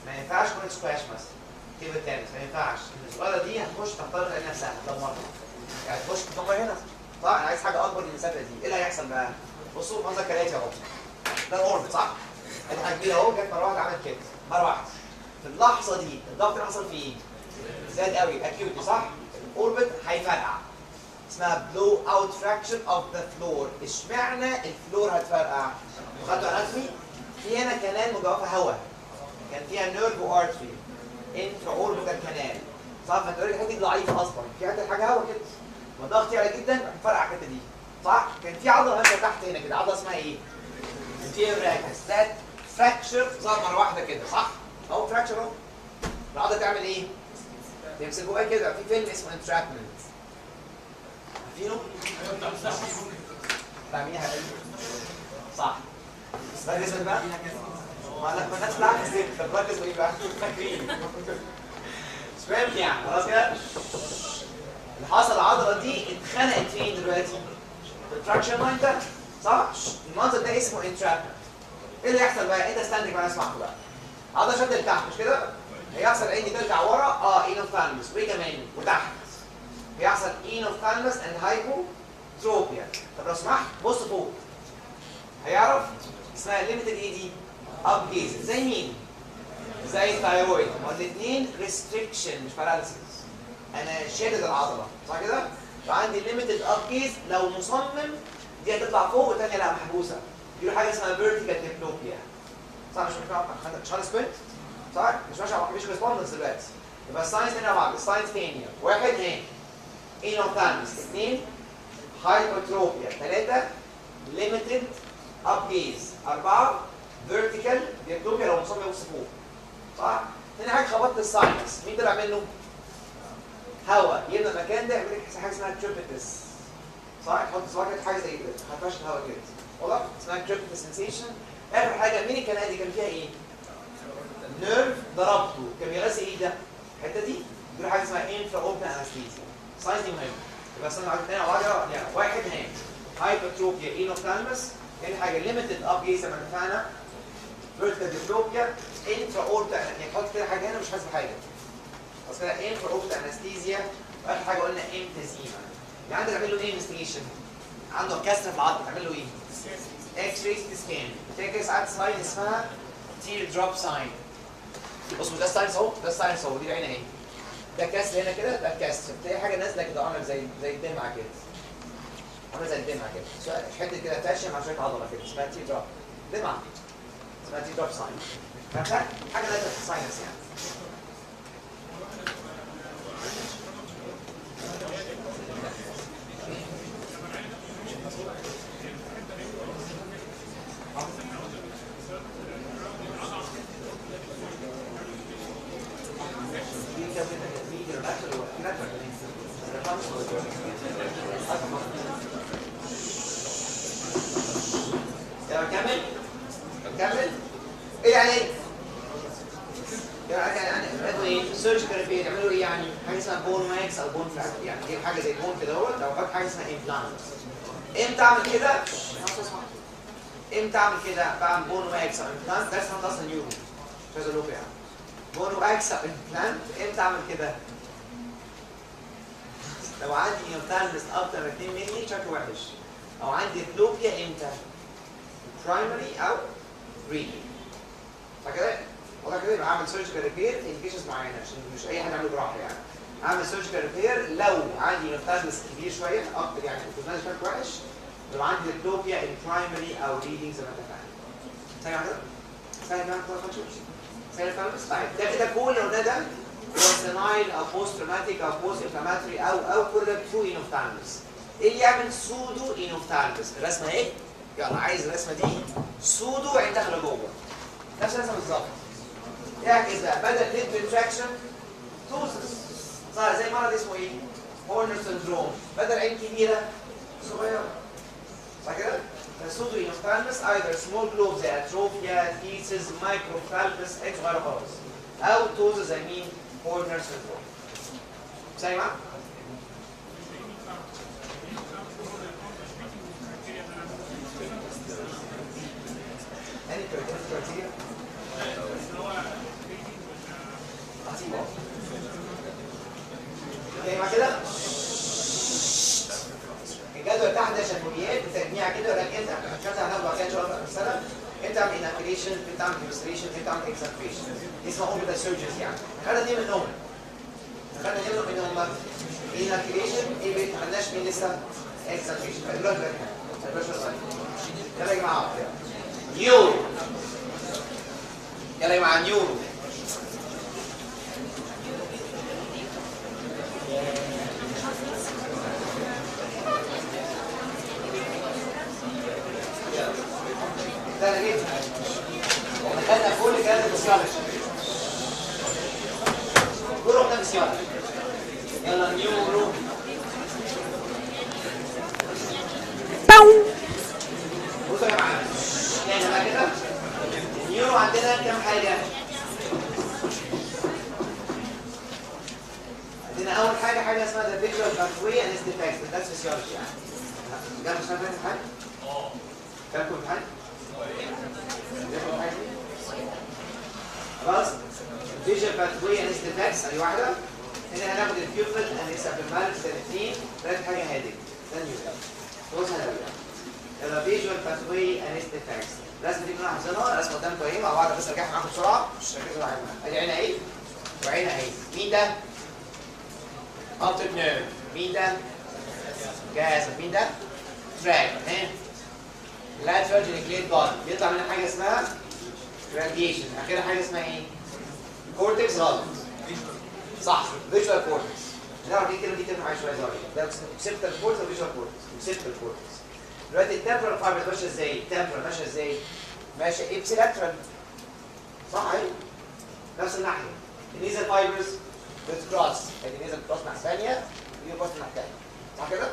ما ينفعش كوره سكواش مثلا. تيبل تنس ما ينفعش. الصغيره دي هتخش تخترق لانها سهله تدمرها. يعني تخش تدمر هنا صح؟ انا عايز حاجه اكبر من المسافه دي. ايه اللي هيحصل بقى؟ بصوا منظر كراتي اهو. ده الاوربت صح؟ ادي حاجه كبيره اهو جت مره واحده عملت كده مره واحده. في اللحظه دي الضغط اللي حصل فيه زاد قوي اكيوتي صح؟ الاوربت هيفرقع. اسمها بلو اوت فراكشر اوف ذا فلور. اشمعنى الفلور هتفرقع؟ خدوا اناتومي؟ في هنا كنال مجوفه هواء. كان فيها نيرف وارتري انترا اوربيتال كانال صح؟ فانت الحته دي ضعيفه اصلا. في حاجه هواء كده. والضغط يعلى جدا فرقع الحته دي صح؟ كان في عضله ماشيه تحت هنا كده. عضله اسمها ايه؟ التيراكس. ذات فراكشر ظهر مره واحده كده صح؟ اهو فراكشر اهو. العضله تعمل ايه؟ تمسك جواها كده. في فيلم اسمه انترابمنت. عارفينه؟ بتاع مين يا حبيبي؟ صح. بس ركز بقى. ما الناس بتعرف ازاي. طب ركز وايه بقى؟ فاكرين. مش فاهم يعني خلاص كده؟ اللي حصل العضله دي اتخنقت فين دلوقتي؟ في التراكشن لاين ده صح؟ المنظر ده اسمه انترابمنت. ايه اللي يحصل بقى؟ انت استنتج بقى اسمعكم بقى. عضله شد لتحت مش كده؟ هيحصل عيني ترجع ورا اينوفالمس وايه كمان؟ وتحت. بيحصل اينوفالمس اند هايبوتروبيا. طب لو سمحت بص فوق. هيعرف اسمها ليميتد ايه دي؟ اب جيز. زي مين؟ زي الثايرويد. هما الاثنين ريستريكشن مش باراليسيس. انا شادد العضله صح كده؟ فعندي ليميتد اب جيز. لو مصمم دي هتطلع فوق والثانيه لا محبوسه. دي حاجه اسمها فيرتيكال ديبلوبيا. صح مش هنسبت؟ صح؟ مش ريسبوندنس دلوقتي. يبقى الساينس هنا بعض. الساينس تاني. واحد هنا اينوفالمس. اثنين هايبوتروبيا. ثلاثة ليميتد اب جيز. أربعة فيرتيكال ديبلوبيا لو مصمم يبص فوق. صح؟ تاني حاجة خبطت الساينس. مين طلع منه؟ هواء. يبقى المكان ده يعمل لك حاجة اسمها تريبتس. صح؟ تحط صباعك حاجة زي كده. هتفشل الهواء كده. واضح؟ اسمها تريبتس سنسيشن. آخر حاجة مين الكنال دي كان فيها إيه؟ نيرف ضربته. كان بيغذي إيه ده؟ الحتة دي. دي حاجة اسمها انترا اوربيتال انستيزيا. الساينس دي مهمة. يبقى استنى على الثانية وعلى يعني واحد هنا هايبوتروبيا اينوفالمس. تاني حاجة ليميتد اب جيز زي ما اتفقنا. فيرتيكال ديبلوبيا انترا اوربيتال يعني تحط كده حاجة هنا مش حاسس بحاجة. بس كده انترا اوربيتال انستيزيا. واخر حاجة قلنا امتزيما. يعني عندك تعمل له ايه انفستيجيشن؟ عنده كسر في العظم تعمل له ايه؟ اكس راي سكان. تلاقي ساعات ساين اسمها تير دروب ساين. بصوا ده الساينس اهو. ده الساينس اهو. دي العين اهي. ده كسر هنا كده. ده الكسر. تلاقي حاجه نازله كده عامله زي الدمعه كده. عامله زي الدمعه كده، حته كده فاشيه مع شويه عضله كده اسمها تي دروب، دمعه اسمها تي دروب ساين. فاهم؟ حاجه نازله في الساينس يعني. نكمل ايه يعني يعملوا ايه سيرجيكال ريبير، يعملوا ايه يعني حاجه اسمها بون ماكس او بون فراكشر، يعني تجيب حاجه زي بون كده اهوت او احط حاجه اسمها امبلانت. امتى اعمل كده؟ امتى اعمل كده؟ بعمل بون ماكس او امبلانت، ده اسمه اصلا نيورو مش عايز اقول لكم يعني بون ماكس او امبلانت. امتى اعمل كده؟ لو عندي امبلانت اكتر من 2 مللي شكله وحش، او عندي فلوبيا. امتى؟ برايمري او ريلي. فكده واضح كده يبقى اعمل سيرجيكال ريبير ان كيسز معينه عشان مش اي حد يعمل جراحه يعني. اعمل سيرجيكال ريبير لو عندي ميتاستاسيس كبير شويه اكتر يعني الكوزناج شكله وحش، لو عندي فلوبيا ان برايمري او ريلي زي ما اتفقنا. سامع كده؟ سامع كده ما تشوفش. سامع فاهمس؟ طيب ده كده كل ده سينايل او بوست تروماتيك او بوست انفلاماتوري او كل ده ترو انوفتالمس. ايه اللي يعمل سودو انوفتالمس؟ الرسمه ايه؟ يلا عايز الرسمه دي سودو عين داخله جوه. نفس الرسمه بالظبط. يعكس بقى بدل ليد ريتراكشن توسس صار زي مرض اسمه ايه؟ هورنر سندروم، بدل عين كبيره صغيره. صح كده؟ فالسودو انوفتالمس ايذر سمول جلوب زي اتروفيا، تيسز، مايكروفالبس، اي صغيره خالص، او توسس زي مين؟ هورنر سندروم. سامع؟ any criteria? اوكي مع كده الجدول تحت ده شموليات بتجميع كده، ولكن انت كذا هناخده بعد كده ان شاء الله في السنه. انت تعمل اناكيليشن، انت تعمل ديمونستريشن، انت تعمل اكسنتريشن، دي اسمها اوربيتال سيرجرز يعني. خدنا دي منهم اناكيليشن. ايه بقى ما عندناش مين لسه؟ اكسنتريشن. دلوقتي يلا يا جماعه نيورو، يلا يا جماعه نيورو. ده انا جيت خدنا كل كلام الفسيولوجي كله ده فسيولوجي. يلا نيورو بصوا يا جماعه يعني بقى كده النيورو عندنا كام حاجه؟ عندنا اول حاجه اسمها ذا فيجوال باثوي اند ديفكت، ده فسيولوجي يعني. ده مش فاهم حاجه؟ كلكم امتحان؟ خلاص؟ فيجوال باثوي اند ديفكتس ادي واحده. هنا هناخد البيوبل انيس ابنورماليتي 30. ثالث حاجه هادي ده نيورو. بص هنا يلا فيجوال باثوي اند ديفكتس. الرسمه دي كلنا حافظينها، الرسمه قدامكم اهي مع بعض، بس ارجعها معاكم بسرعه مش ركزوا معايا. ادي عينها اهي وعينها اهي. مين ده؟ اوبتيك نيرف. مين ده؟ جاهز. مين ده؟ تراك. ها lateral geniculate body بيطلع منها حاجه اسمها radiation. اخيرا حاجه اسمها ايه؟ كورتكس. غلط صح، فيجوال كورتكس. نعرف دي كلمه معايا شويه صغيره. ده سيبتال كورتكس وفيجوال كورتكس. سيبتال كورتكس. دلوقتي التمبرال فايبر ماشيه ازاي؟ التمبرال ماشيه ازاي؟ ماشيه ابسيلاترال صح اهي نفس الناحيه. النيزل فايبرز بتكروس، ادي نيزل كروس مع ثانيه دي كروس مع ثانيه صح كده؟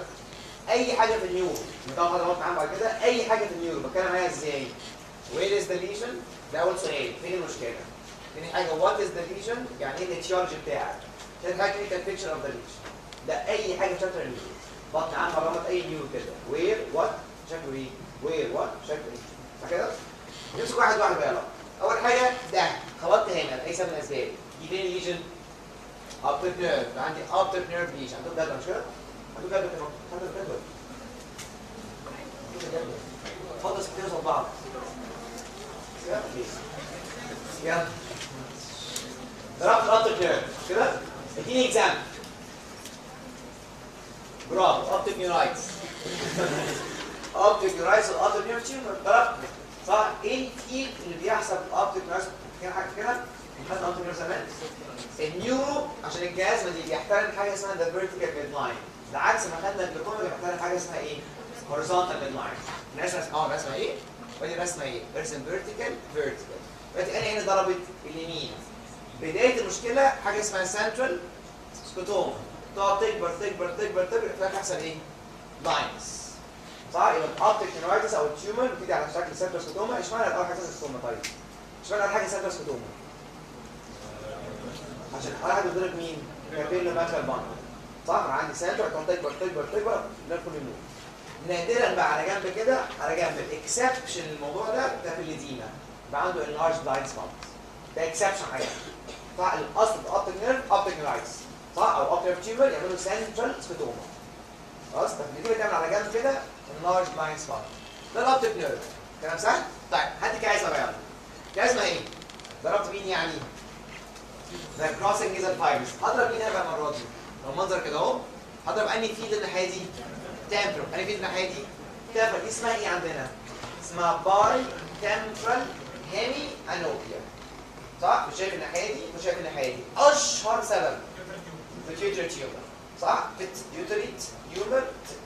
اي حاجه في النيورو نطلع خطوات معاهم بعد كده. اي حاجه في النيورو بتكلم عليها ازاي؟ وير از ذا ليجن؟ ده اول سؤال. فين المشكله؟ ثاني حاجه وات از ذا ليجن؟ يعني ايه الاتيولوجي بتاعك؟ ثالث حاجه كلينيكال بيكتشر اوف ذا ليجن. ده اي حاجه في شابتر النيورو بطن عام مرمط اي نيورو كده. وير وات شكله ايه؟ وير وات شكله ايه؟ صح كده؟ نمسك واحد واحد بقى. اول حاجه ده خبطت هنا لاي سبب من الاسباب. دي فين ليجن؟ اوبتيك نيرف. عندي اوبتيك نيرف ليجن. عندكم جدول مش كده؟ عندكم جدول كده. عندكم جدول. اتفضل سكتين قصاد بعض. يلا ضربت الاوبتيك نيرف كده. اديني اكزامبل. برافو اوبتيك نيورايتس. اوبتيك نيورايتس والاوبتيك نيرف تيومر ضربت صح. ايه الفيلد اللي بيحصل في الاوبتيك نيورايتس؟ كان حاجه كده خدنا اوبتيك نيرف زمان. النيورو عشان الجهاز دي بيحترم حاجه اسمها ذا فيرتيكال ميد لاين، ده عكس ما خدنا الجلوكوما بيحترم حاجه اسمها ايه؟ هوريزونتال ميد لاين. رسمه ايه؟ ودي رسمه ايه؟ برسم فيرتيكال فيرتيكال. دلوقتي انا هنا ضربت اليمين. بدايه المشكله حاجه اسمها سنترال سكوتوما، تقعد تكبر تكبر تكبر تكبر تلاقي يحصل ايه؟ لاينز. صح؟ يبقى الاوبتيك نيورايتس او التيومر بتيجي على شكل سنترال سكوتوما. اشمعنى اول حاجه سنترال سكوتوما طيب؟ اشمعنى اول حاجه سنترال سكوتوما؟ عشان اول حاجه بتضرب مين؟ كابيلو ماكل بانك. صح؟ انا عندي سنترال تقعد تكبر تكبر تكبر ندخل النور. نادرا بقى على جنب كده، على جنب الاكسبشن الموضوع ده في الاديما يبقى عنده انلارج بلايند سبوت. ده اكسبشن حاجه. صح؟ الاصل في اوبتيك نيرف اوبتيك نيرايتس صح؟ او اوبتيك تيومر يعملوا سنترال سكوتوما. خلاص؟ طب اللي تعمل على جنب كده انلارج بلايند سبوت. ده الاوبتيك نيرف. كلام سهل؟ طيب هات كازما بقى. كازما ايه؟ ضربت مين يعني؟ ده كروسنج نيزل فايبرز. هضرب مين بقى المره دي؟ لو المنظر كده اهو هضرب انهي فيلد الناحيه دي؟ تمبرال. انهي فيلد الناحيه دي؟ تمبرال. دي اسمها ايه عندنا؟ اسمها باي تمبرال هيمي انوبيا. صح؟ مش شايف الناحيه دي مش شايف الناحيه دي. اشهر سبب بيتيوتري تيومر صح؟ بيتيوتري تيومر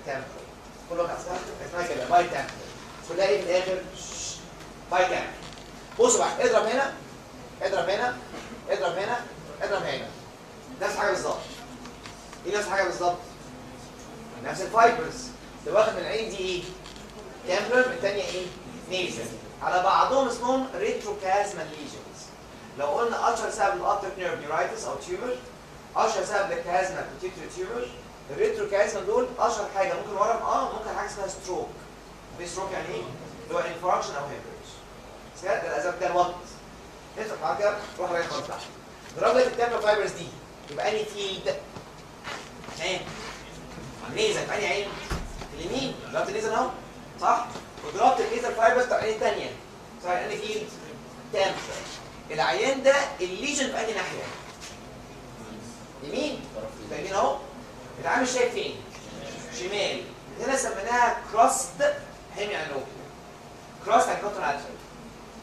تمبرال. كله اسمها كده باي تمبرال. كلها ايه في الاخر؟ باي تمبرال. بصوا بقى اضرب هنا اضرب هنا اضرب هنا اضرب هنا. نفس الحاجه بالظبط. ايه نفس الحاجه بالظبط؟ نفس الفايبرز. اللي واخد من العين دي ايه؟ تمبرال، الثانيه ايه؟ نيزل. على بعضهم اسمهم ريتروكازمال ليجنز. لو قلنا اشهر سبب للاوبتيك نيرف نيورايتس او تيومر، اشهر سبب للكازما بيتيوتري تيومر، الريتروكازما دول اشهر حاجه ممكن ورم ممكن حاجه اسمها ستروك. في ستروك يعني ايه؟ اللي هو انفراكشن او هيموريج. ده الاسباب ده الوقت. نفتح معاك كده روح رايح خالص تحت. ضرب لك التمبرال فايبرز دي يبقى انهي فيلد؟ ايه؟ النيزل في انهي عين؟ اليمين. ضربت النيزل اهو صح؟ وضربت النيزل فايبرز بتاع العين الثانيه. صح؟ انهي فيلد؟ تمبرال. العيان ده الليجن في انهي ناحيه؟ يمين. فاهمين اهو؟ العيان مش شايف فين؟ شمال. هنا سميناها كروست هيمي انوبيا. كروست يعني كونتر اترال.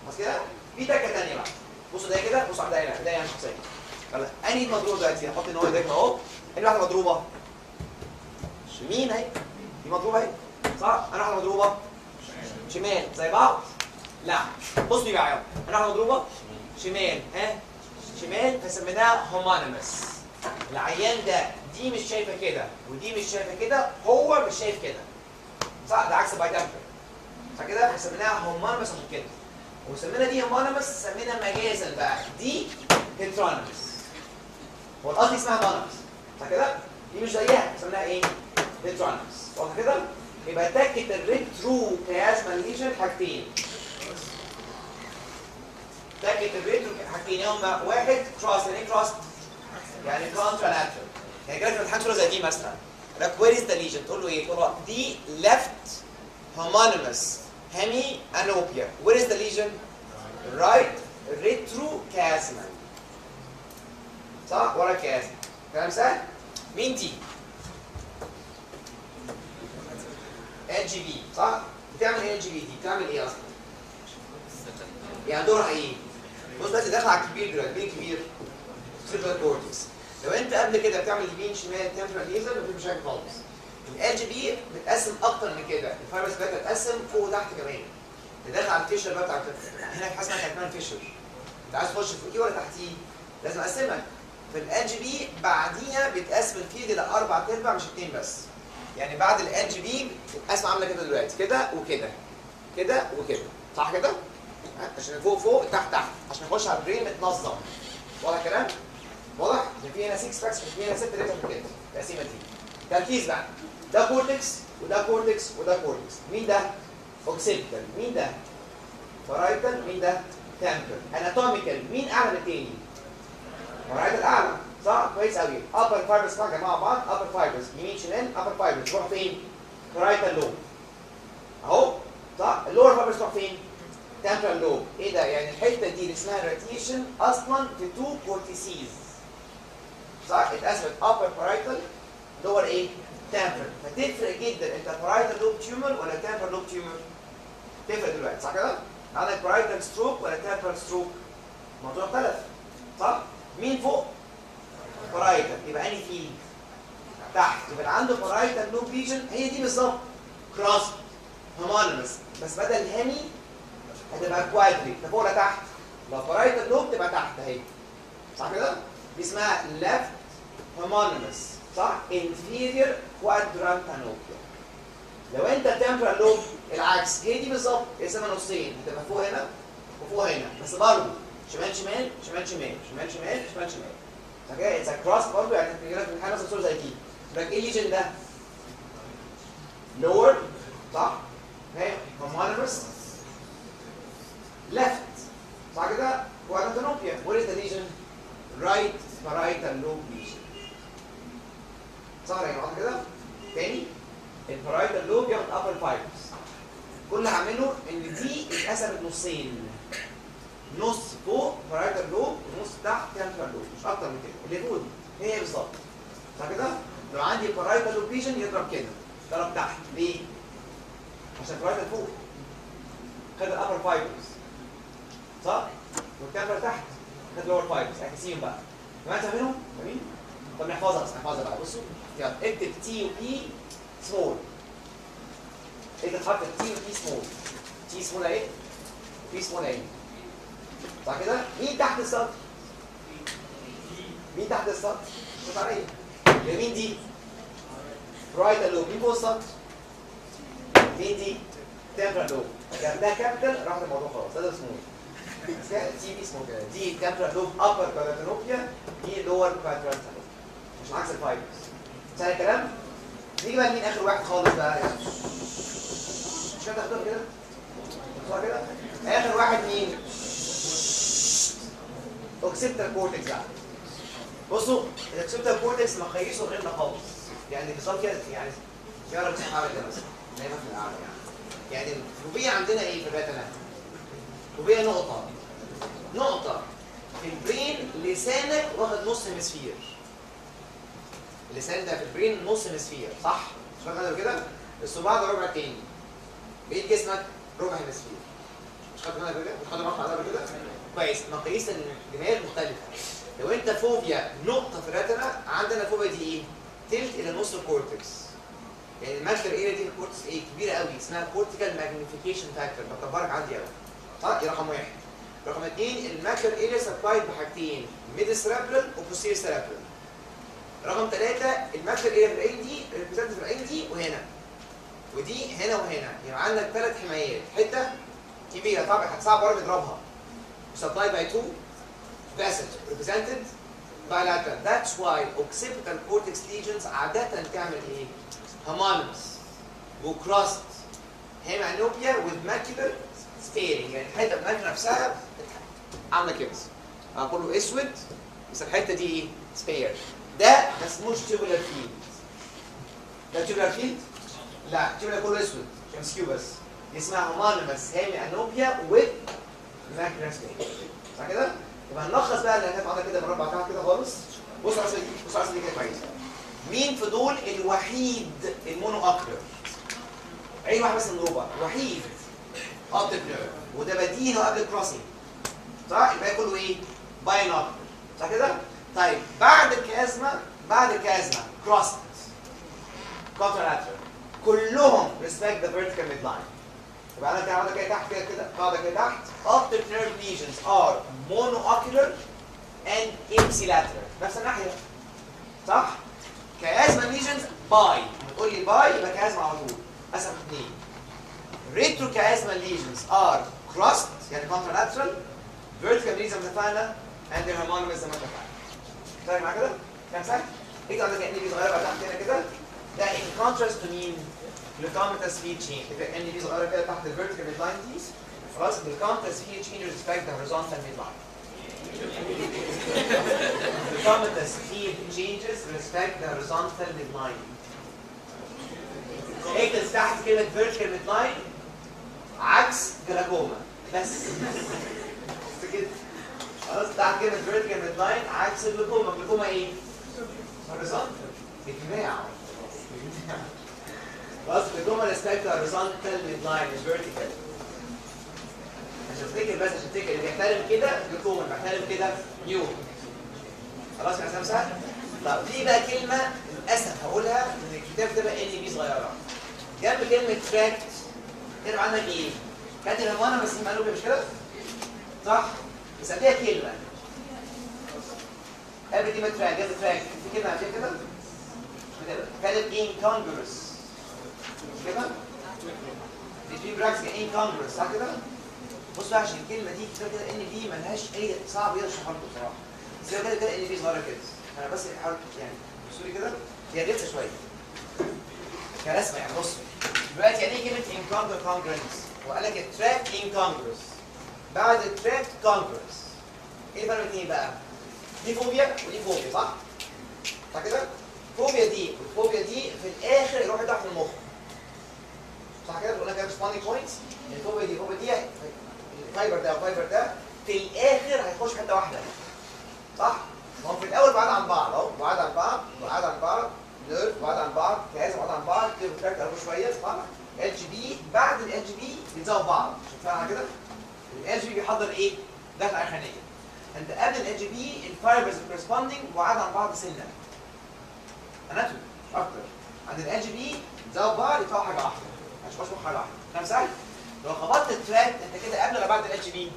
خلاص كده؟ في تكه ثانيه بقى. بصوا ده كده، بصوا على ده هنا، ده يعني شخصيه. يلا انهي مضروب دلوقتي؟ هحط ان هو ده اهو. انهي واحده مضروبه؟ يمين اهي. دي مضروبه اهي. صح؟ انهي واحده مضروبه؟ شمال. زي بعض؟ لا. بص دي بقى انهي واحده مضروبه؟ شمال. ها؟ شمال فسميناها هومونيمس. العيان ده دي مش شايفه كده ودي مش شايفه كده، هو مش شايف كده. صح؟ ده عكس باي تمبر. صح كده؟ فسميناها هومونيمس عشان كده. وسمينا دي هومونيمس سمينا مجازا بقى دي هيترونيمس. هو الاصل اسمها هومونيمس. صح كده؟ دي مش زيها سميناها ايه؟ هيترونيمس. واضح كده؟ يبقى تكه الريترو كازمال ليجن حاجتين. تكه الريترو حاجتين هما واحد كروس. يعني ايه كروس؟ يعني كونترا لاترال. يعني جالك امتحان صوره زي دي مثلا. لك وير از ذا ليجن؟ تقول له ايه؟ تقول له دي ليفت هومونيمس هيمي انوبيا. وير از ذا ليجن؟ رايت ريتروكازمال. صح؟ ورا كازما. كلام سهل؟ مين دي؟ ال جي بي. صح؟ بتعمل ايه ال جي بي دي؟ بتعمل ايه اصلا؟ يعني دورها ايه؟ بص دلوقتي داخل على الكبير دلوقتي. مين الكبير؟ سيرفال كورتكس. لو انت قبل كده بتعمل يمين شمال تمبرال ليزر مفيش مشاكل خالص. ال جي بي بتقسم اكتر من كده. الفايبرز بتاعتها بتتقسم فوق وتحت كمان. داخل على الفيشر بقى بتاع هنا في حاجه اسمها كمان فيشر. انت عايز تخش فوقيه ولا تحتيه؟ لازم اقسمك. في ال جي بي بعديها بيتقسم الفيلد الى 4/4 مش 2 بس. يعني بعد ال جي بي بتتقسم عامله كده دلوقتي كده وكده كده وكده. صح كده؟ عشان فوق فوق تحت تحت عشان نخش على البرين متنظم. واضح الكلام؟ واضح؟ عشان في هنا 6 باكس في هنا 6 ريتم كده. التقسيمه دي. تركيز بقى. ده كورتكس وده كورتكس وده كورتكس. مين ده؟ اوكسيبيتال. مين ده؟ فرايتال. مين ده؟ تمبر. اناتوميكال مين اعلى من الثاني؟ فرايتال اعلى. صح؟ كويس قوي. ابر فايبرز اسمها يا جماعه بعض. ابر فايبرز يمين شمال. ابر فايبرز تروح فين؟ فرايتال لوب. اهو صح؟ اللور فايبرز تروح فين؟ تمبرال لوب. ايه ده؟ يعني الحته دي اللي اسمها راديشن اصلا في 2 كورتيسيز. صح؟ اتقسمت ابر فرايتال لور ايه؟ تمبرال. فتفرق جدا انت بارايتال لوب تيومر ولا تمبرال لوب تيومر؟ تفرق دلوقتي صح كده؟ عندك بارايتال ستروك ولا تمبرال ستروك؟ الموضوع اختلف صح؟ مين فوق؟ بارايتال. يبقى انهي فيلد؟ تحت. يبقى اللي عنده بارايتال لوب ليجن هي دي بالظبط كراس هومونيمس، بس بدل هيمي هتبقى كوادري. ده فوق ولا تحت؟ لو بارايتال لوب تبقى تحت اهي صح كده؟ دي اسمها ليفت هومونيمس صح؟ inferior quadrant canopia. لو انت temporal lobe العكس هي دي بالظبط اسمها نصين، هتبقى فوق هنا وفوق هنا، بس برضه شمال شمال شمال شمال شمال شمال شمال شمال. فكده اتس كروس برضه، يعني تجي لك من حاجه مثلا صوره زي دي. يقول لك ايه الليجن ده؟ lower صح؟ اهي homonymous left صح كده؟ quadrant canopia. Where is the lesion? right parietal lobe lesion. صح يا جماعه كده؟ تاني البارايتال لوب ياخد upper fibers. كل اللي هعمله ان دي اتقسمت نصين، نص فوق بارايتال لوب ونص تحت تمبرال لوب، مش اكتر من كده. اللي فوق دي هي بالظبط صح كده؟ لو عندي بارايتال لوب ليجن يضرب كده، ضرب تحت ليه؟ عشان البارايتال فوق خد الابر فايبرز صح؟ والتمبرال تحت خد اللور فايبرز. احسيهم بقى جماعه فاهمينهم؟ فاهمين؟ طب نحفظها بس نحفظها بقى. بصوا يلا اكتب تي وبي سمول. انت تحط تي وبي سمول. تي سمول اهي وبي سمول اهي صح كده؟ مين تحت السطر؟ مين تحت السطر؟ شوف عليا. مين دي؟ برايتال لوب. مين فوق السطر؟ مين دي؟ تمبرال لوب. يعني ده كابيتال راح الموضوع خلاص. ده سمول. تي بي سمول كده. دي تمبرال لوب ابر كوادرانوبيا، دي لور كوادرانوبيا. مش عكس الفايبرز. سهل الكلام؟ نيجي بقى لمين اخر واحد خالص بقى يعني. مش كده تاخدوها كده؟ صح كده؟ اخر واحد مين؟ اوكسيبتال كورتكس بقى. بصوا الاوكسيبتال كورتكس مقاييسه غيرنا خالص. يعني بالظبط كده يعني جرب تحاول كده مثلا نايمه في القعده يعني. يعني الفوبيا عندنا ايه في الريتنا؟ فوبيا نقطه في البرين. لسانك واخد نص هيمسفير. اللسان ده في البرين نص هيمسفير صح؟ مش فاكر كده؟ الصباع ده ربع تاني. بقيت جسمك ربع هيمسفير. مش خدت بالك كده؟ مش خدت بالك على كده؟ كويس. مقاييس الدماغ مختلفه. لو انت فوبيا نقطه في الريتنا، عندنا الفوبيا دي ايه؟ تلت الى نص الكورتكس. يعني الماكتر ايه دي الكورتكس ايه؟ كبيره قوي، اسمها كورتيكال ماجنيفيكيشن فاكتور. بكبرك عندي قوي صح؟ دي رقم واحد. رقم اثنين الماكتر اريا سبلايد بحاجتين، ميد سيربرال وبوستير سيربرال. رقم ثلاثة الماكتر اريا في العين دي ريبريزنت في العين دي وهنا ودي هنا وهنا. يبقى عندك ثلاث حمايات. حته كبيره طبعا صعب برضه نضربها. سبلايد باي 2 vessels represented bilateral. That's why occipital cortex lesions عادة تعمل ايه؟ homonymous وكراست هيمانوبيا with macular sparing. يعني الحته الماكله نفسها عامله كده كله اسود، بس الحته دي ايه؟ سبير. ده ما اسموش tubular field. ده tubular field؟ لا tubular كله اسود MCQ بس. دي اسمها homonymous هيمانوبيا with macular sparing صح كده؟ يبقى هنلخص بقى اللي كانت عندك كده مربع تحت كده خالص. بص على دي، بص على دي كده كويس. مين في دول الوحيد المونو اكلر؟ عين واحد بس من ربع، الوحيد اوبتيك نيرف، وده بديهي قبل الكروسنج صح؟ الباقي كله ايه؟ باين اكلر صح كده؟ طيب بعد الكازما كروست كونترالاترال كلهم ريسبكت ذا فيرتيكال ميد لاين. يبقى انا قاعده كده تحت كده قاعده كده تحت. optic nerve lesions are monoocular and ipsilateral. نفس الناحيه صح؟ كازما ليجنز باي. لما تقول لي باي يبقى كازما على طول. قسم اثنين. ريترو كازما ليجنز ار كروست يعني contralateral. vertical lesions اتفقنا and they're homonymous زي ما اتفقنا. فاهم معايا كده؟ كام سهل؟ ايه عندك ان بي صغيره بقى تحت هنا كده؟ ده in contrast to مين؟ glucomatous speed change. يبقى ان بي صغيره كده تحت الفيرتيكال ميد لاين دي. خلاص glucomatous speed change with respect to horizontal mid line. glucomatous speed changes with respect to horizontal mid line. اكتب تحت كلمه vertical mid line عكس جلاكوما بس. كده خلاص تحت كلمه vertical mid line عكس الجلاكوما. الجلاكوما ايه؟ horizontal. اجماع خلاص الكومن سبيكتر هوريزونتال لاين مش فيرتيكال. عشان تفتكر بس عشان تفتكر اللي بيحترم كده جلوكوما، بيحترم كده نيو. خلاص يا سامسة؟ طب في بقى كلمة للأسف هقولها إن الكتاب ده بقى ان بي صغيرة. جنب كلمة تراكت كاتب عنها ايه؟ كاتب العنوان بس المقلوبة مش كده؟ صح؟ بس قبلها كلمة. قبل كلمة تراك جنب تراك في كلمة عندنا كده؟ كاتب incongruous. مش كده؟ في براكس incongruous صح كده؟ بص بقى عشان الكلمه دي كده ان بي ملهاش اي صعب اشرحها لكم بصراحه. بس هي كده ان بي صغيره كده. انا بس بحاول يعني بصوا لي كده هي غلسه شويه. كرسمه يعني بص. دلوقتي يعني ايه كلمه incongruous؟ وقال لك التراك incongruous. بعد التراك congruous. ايه الفرق بين الاثنين بقى؟ دي فوبيا ودي فوبيا صح؟ صح كده؟ الفوبيا دي والفوبيا دي في الاخر يروح يضعف في المخ. صح كده؟ بقول لك responding points. الفوبيا دي الفايبر ده والفايبر ده في الاخر هيخش في حته واحده صح؟ ما هو في الاول بعاد عن بعض اهو، بعاد عن بعض نيرف بعاد عن بعض جهاز بعاد عن بعض كده بتراك قربوا شويه صح؟ ال جي بي بعد ال جي بي بيتزاووا بعض شفتها كده؟ ال جي بي بيحضر ايه؟ دخله عرقانيه. انت قبل ال جي بي الفايبرز كورسبوندينج بعاد عن بعض سنه. اناتومي مش اكتر. عند ال جي بي بيتزاووا بعض يطلعوا حاجه واحده. مش مشبوح حاجه واحده. كلام سهل؟ لو خبطت التراك انت كده قبل ولا بعد الاتش بي؟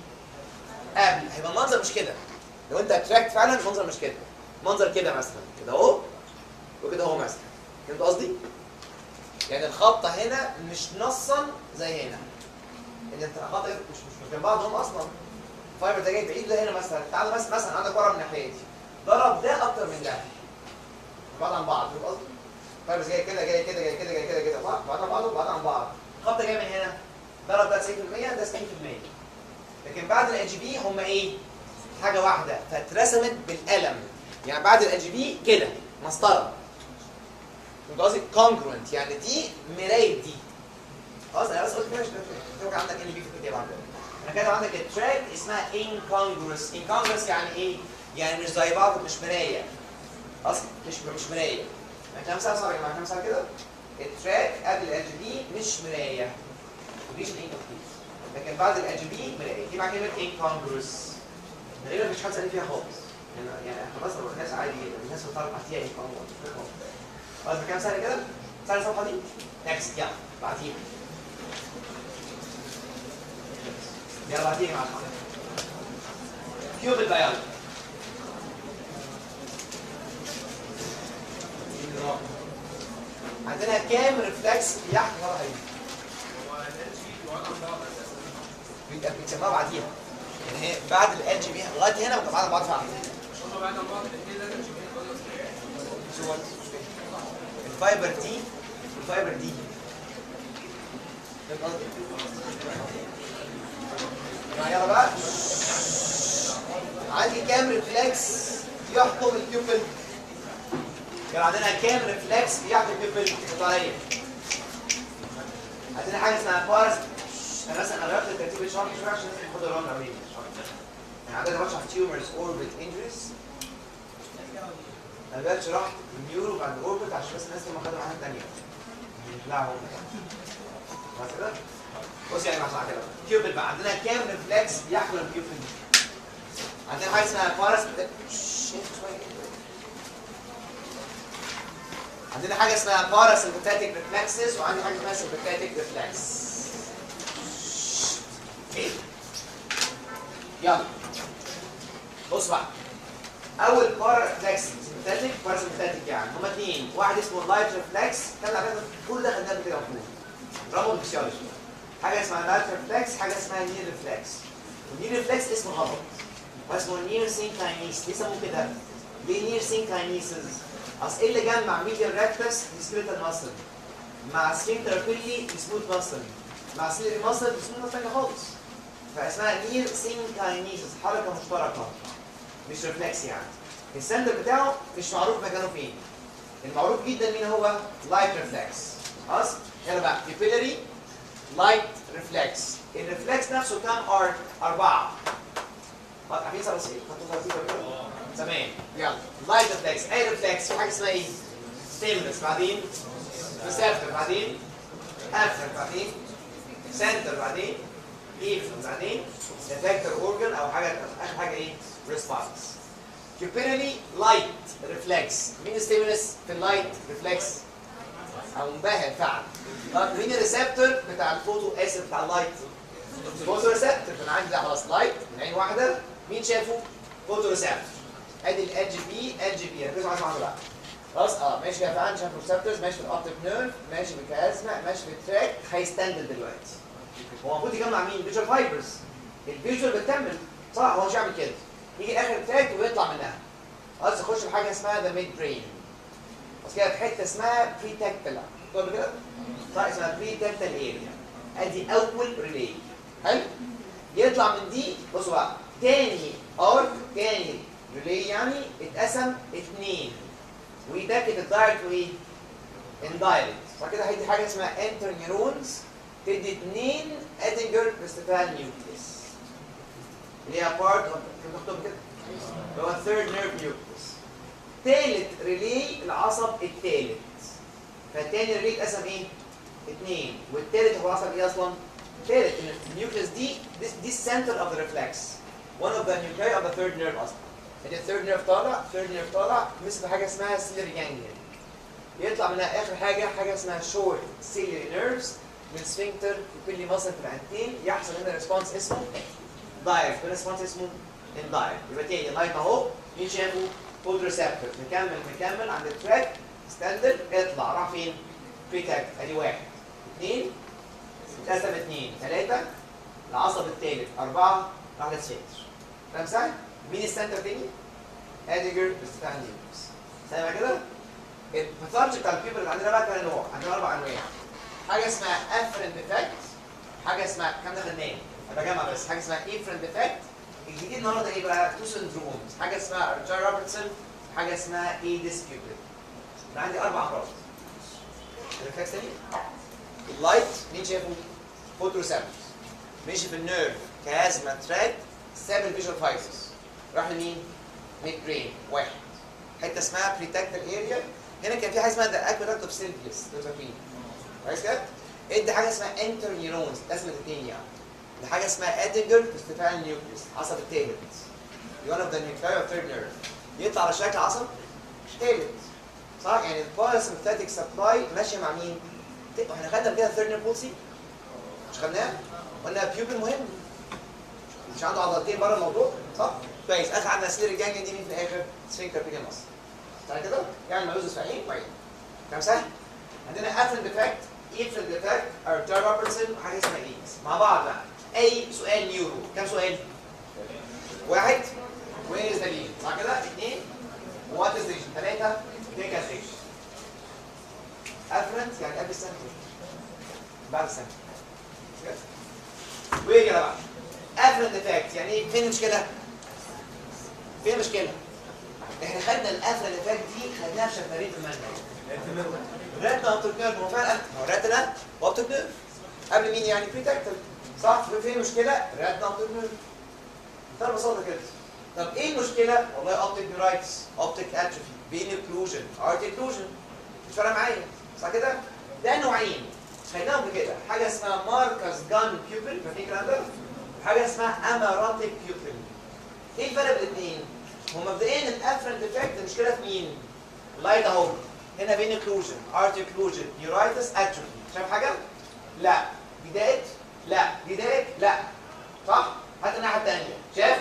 قبل. هيبقى المنظر مش كده. لو انت تراك فعلا المنظر مش كده. منظر كده مثلا كده اهو وكده اهو مثلا. فهمت قصدي؟ يعني الخبطه هنا مش نصا زي هنا. ان انت الخبطه مش جنب بعض هم اصلا. الفايبر ده جاي بعيد ده هنا مثلا. تعالى مثلا عندك ورا من الناحيه دي. ضرب ده اكتر من ده. بعاد عن بعض فهمت قصدي؟ الفايبر جاي كده جاي كده جاي كده جاي كده كده صح؟ بعاد عن بعض وبعاد عن بعض. الخبطه جايه من هنا. ضرب ده 90% ده 90%. لكن بعد ال جي بي هم ايه؟ حاجه واحده فاترسمت بالقلم. يعني بعد ال جي بي كده مسطره. فهمت قصدي؟ كونجرونت يعني دي مرايه دي. خلاص انا بس قلت كده عشان تبقى عندك ان بي في الكتاب عندك. انا كاتب عندك التراك اسمها incongruous. incongruous يعني ايه؟ يعني مش زي بعض مش مرايه. اصلا مش مرايه. يعني كام سنه صار يا جماعه كام سنه كده؟ التراك قبل ال جي بي مش مرايه. ريجن انكمبليت. لكن بعد ال جي بي ملاقي دي مع كلمه incongruous. غالبا مش حد سالني فيها خالص. يعني خلاص لو الناس عادي جدا الناس بتطلع فيها incongruous. خلاص كام سنه كده؟ سنه الصفحه دي؟ نكست يلا بعديها. يلا بعديها مع الحمد. كيوب البيان. عندنا كام ريفلكس بيحكي ورا ايه؟ بيتسموها بعديها. يعني هي بعد ال جي بي لغايه هنا وكمان بعد بعض فعلا. مش هم بعد بعض الاثنين ده ال جي بي الفايبر دي والفايبر دي. يلا بقى. عندي كام ريفلكس يحكم البيوبل؟ كان عندنا كام ريفلكس بيحكم البيوبل الطريه؟ عندنا حاجه اسمها بارس. انا مثلا غيرت الترتيب الشرحي شويه عشان ناخد الرقم الاولاني. يعني عندنا بشرح تيومرز اوربت انجريز. انا دلوقتي شرحت النيورو بعد اوربت عشان بس الناس اللي خدوا حاجه ثانيه. لا هم خلاص كده؟ بص يعني مع كده كيوبل بقى عندنا كام ريفلكس بيحكم الكيوبل؟ عندنا حاجه اسمها بارس. عندنا حاجه اسمها باراسمباتيك ريفلكسز وعندي حاجه اسمها سمباتيك ريفلكس. يلا بص بقى. اول بارافلكس سمباتيك باراسمباتيك يعني هما اثنين. واحد اسمه اللايت ريفلكس كان على فكره كل ده خدناه كده مفهوم. رقم فيسيولوجي. حاجه اسمها اللايت ريفلكس حاجه اسمها نير ريفلكس. والنير ريفلكس اسمه غلط. واسمه نير سينكاينيس. ليه سموه كده؟ ليه نير سينكاينيسز؟ اصل ايه اللي جمع ميديال ريكتس سكيلتال ماسل مع سفنكتر كلي سموث ماسل مع سيلري ماسل سموث ثانيه خالص. فاسمها نير سينكاينيسز حركه مشتركه مش ريفلكس يعني. السندر بتاعه مش معروف مكانه فين. المعروف جدا مين هو؟ لايت ريفلكس. خلاص؟ يلا بقى كابيلاري لايت ريفلكس. الريفلكس نفسه كام ارك؟ 4. عارفين صار ايه؟ تمام. يلا لايت ريفلكس. اي ريفلكس في حاجه اسمها ايه؟ ستيمولس بعدين ريسبتور بعدين افرنت بعدين سنتر بعدين ايفرنت بعدين افكتور اورجن او حاجه اخر حاجه ايه؟ ريسبونس. كيوبيلاري لايت ريفلكس. مين ستيمولس في اللايت ريفلكس؟ او منبهر فعلا. طب مين الريسبتور بتاع الفوتو اسف بتاع اللايت؟ فوتو ريسبتور. فانا عندي ده خلاص لايت من عين واحده مين شافه؟ فوتو ريسبتور. ادي الاتش بي اتش بي ركزوا معايا بقى. خلاص ماشي يا فعلا شايف الريسبتورز ماشي في الاوبتيك نيرف ماشي في الكازما ماشي في التراك هيستندل دلوقتي. هو المفروض يجمع مين؟ فيجوال فايبرز. الفيجوال بتكمل صح هو مش هيعمل كده. يجي اخر التراك ويطلع منها. خلاص يخش في حاجه اسمها ذا ميد برين. بس كده في حته اسمها بري تاكتيلا. تقول كده؟ صح اسمها بري تاكتيل اريا. ادي اول ريلي. حلو؟ يطلع من دي بصوا بقى تاني ارك تاني ريلي يعني اتقسم اثنين. ويتاكد الدايركت وايه؟ اندايركت. فكده هيدي حاجه اسمها انتر نيورونز تدي اثنين ادنجر فيستيفال نيوكليس. اللي هي بارت اوف بنكتب كده اللي هو الثيرد نيرف نيوكليس. ثالث ريلي العصب الثالث. فالثاني ريلي اتقسم ايه؟ اثنين والثالث هو عصب ايه اصلا؟ ثالث. النيوكليس دي السنتر اوف ذا ريفلكس. one of the nuclei of the third nerve اصلا. الثيرد نيرف طالع ثيرد نيرف طالع مثل حاجه اسمها سيلري جانجليون. يطلع منها اخر حاجه اسمها شورت سيلري نيرفز من سفنكتر بيبيلي ماسل في العينتين. يحصل هنا ريسبونس اسمه دايركت ريسبونس اسمه اندايركت. يبقى تاني لايت اهو مين شافه؟ فوتو ريسبتور مكمل عند التراك ستاندر اطلع راح فين؟ بري تاكت. ادي واحد اثنين اتقسم اثنين ثلاثه العصب الثالث اربعه راح للسفنكتر. فاهم سهل؟ مين السنتر تاني؟ اديجر فيستيفال نيوكليس. سامع كده؟ الباثولوجي بتاع البيبل اللي عندنا بقى كام نوع؟ عندنا 4 انواع. حاجه اسمها افرنت ديفكت، حاجه اسمها كام ده خدناه؟ انا بجمع بس حاجه اسمها ايفرنت ديفكت. الجديد النهارده ايه بقى؟ تو سندرومز، حاجه اسمها ارجر روبرتسون، حاجه اسمها ايديس بيبل. انا عندي 4 امراض. الريفلكس تاني؟ اللايت مين شايفه؟ فوتو ريسبتورز. ماشي في النيرف كازما تراك ساب الفيجوال فايبرز. راح لمين؟ ميد برين واحد. حته اسمها بري تاكتيل اريا. هنا كان في حاجه اسمها ذا اكويدكت اوف سيمبلس لو فاكرين. كويس كده؟ ادي حاجه اسمها انتر نيورونز اتقسمت اثنين يعني. دي حاجه اسمها ادنجر فيستيفال نيوكليس عصب الثالث. one of the nuclei of third nerve. يطلع على شكل عصب ثالث. صح؟ يعني الباراسمبثيك سبلاي ماشيه مع مين؟ احنا خدنا كده ثيرد نيرف بولسي؟ مش خدناه؟ قلنا بيوبل مهم. مش عنده عضلتين بره الموضوع صح؟ كويس. اخر عندنا سلير الجانجليون دي مين في الاخر؟ سفنكتر بيجي مصر. صح كده؟ يعني ملوز اسفعين وعين. كلام سهل؟ عندنا افرنت ديفكت، ايفرنت ديفكت، ارجر روبرتسون وحاجه اسمها ايدز. مع بعض بقى. اي سؤال نيورو، كام سؤال؟ واحد وين از ذا ليجن؟ صح كده؟ اثنين وات از ذا ليجن؟ ثلاثه ديكازيشن. افرنت يعني قبل السنتر. بعد السنتر. وايه كده بقى؟ افرنت ديفكت يعني ايه؟ فين المشكله؟ فين المشكله؟ احنا خدنا الافرنت ديفكت دي خدناها في شفرين في المنهج. راتنا اوبتيك نيرف هو فعلا هو راتنا اوبتيك نيرف. قبل مين يعني؟ بري تاكتيل. صح؟ فين المشكله؟ راتنا اوبتيك نيرف. بكل بساطه كده. طب ايه المشكله؟ والله اوبتيك نيرايتس، اوبتيك اتروفي، بين اوكلوجن، ارت اوكلوجن. مش فارقه معايا. صح كده؟ ده نوعين. خدناهم كده، حاجه اسمها ماركس جان بيوبل، فاكرين الكلام ده؟ وحاجه اسمها اماراتيك بيوبل. ايه الفرق بين الاثنين؟ هو مبدئيا الافرنت ديفكت المشكله في مين؟ لايت اهو. هنا بين اوكلوجن، ارت اوكلوجن، نيورايتس، اتروفي. شايف حاجه؟ لا. بدايه؟ لا. بدايه؟ لا. صح؟ حتى الناحيه الثانيه، شايف؟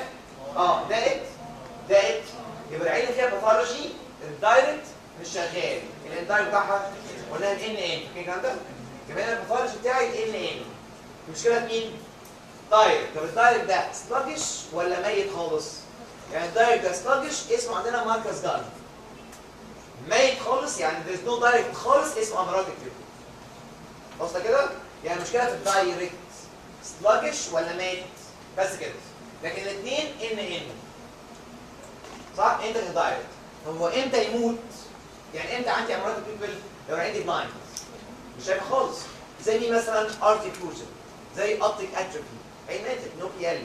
دائت يبقى العين اللي فيها باثولوجي الدايركت مش شغال. الاندايركت بتاعها قلنا الان ان، فاكرين الكلام ده؟ يبقى انا الباثولوجي بتاعي الان ان. المشكله في مين؟ دايركت. طب الدايركت ده سلاجش ولا ميت خالص؟ يعني الدايركت ده سلاجش اسمه عندنا ماركس جان. ميت خالص يعني there's no direct خالص اسمه اماراتيك بيوبل. وصلت كده؟ يعني المشكله في الدايركت سلاجش ولا ميت؟ بس كده. لكن الاثنين ان صح؟ انت الدايركت. هو امتى يموت؟ يعني امتى عندي اماراتيك بيوبل؟ لو عندي بلايند مش شايف خالص. زي مين مثلا؟ ارت اوكلوجن، زي اوبتيك اتروفي، عين ماتت نو بي ال.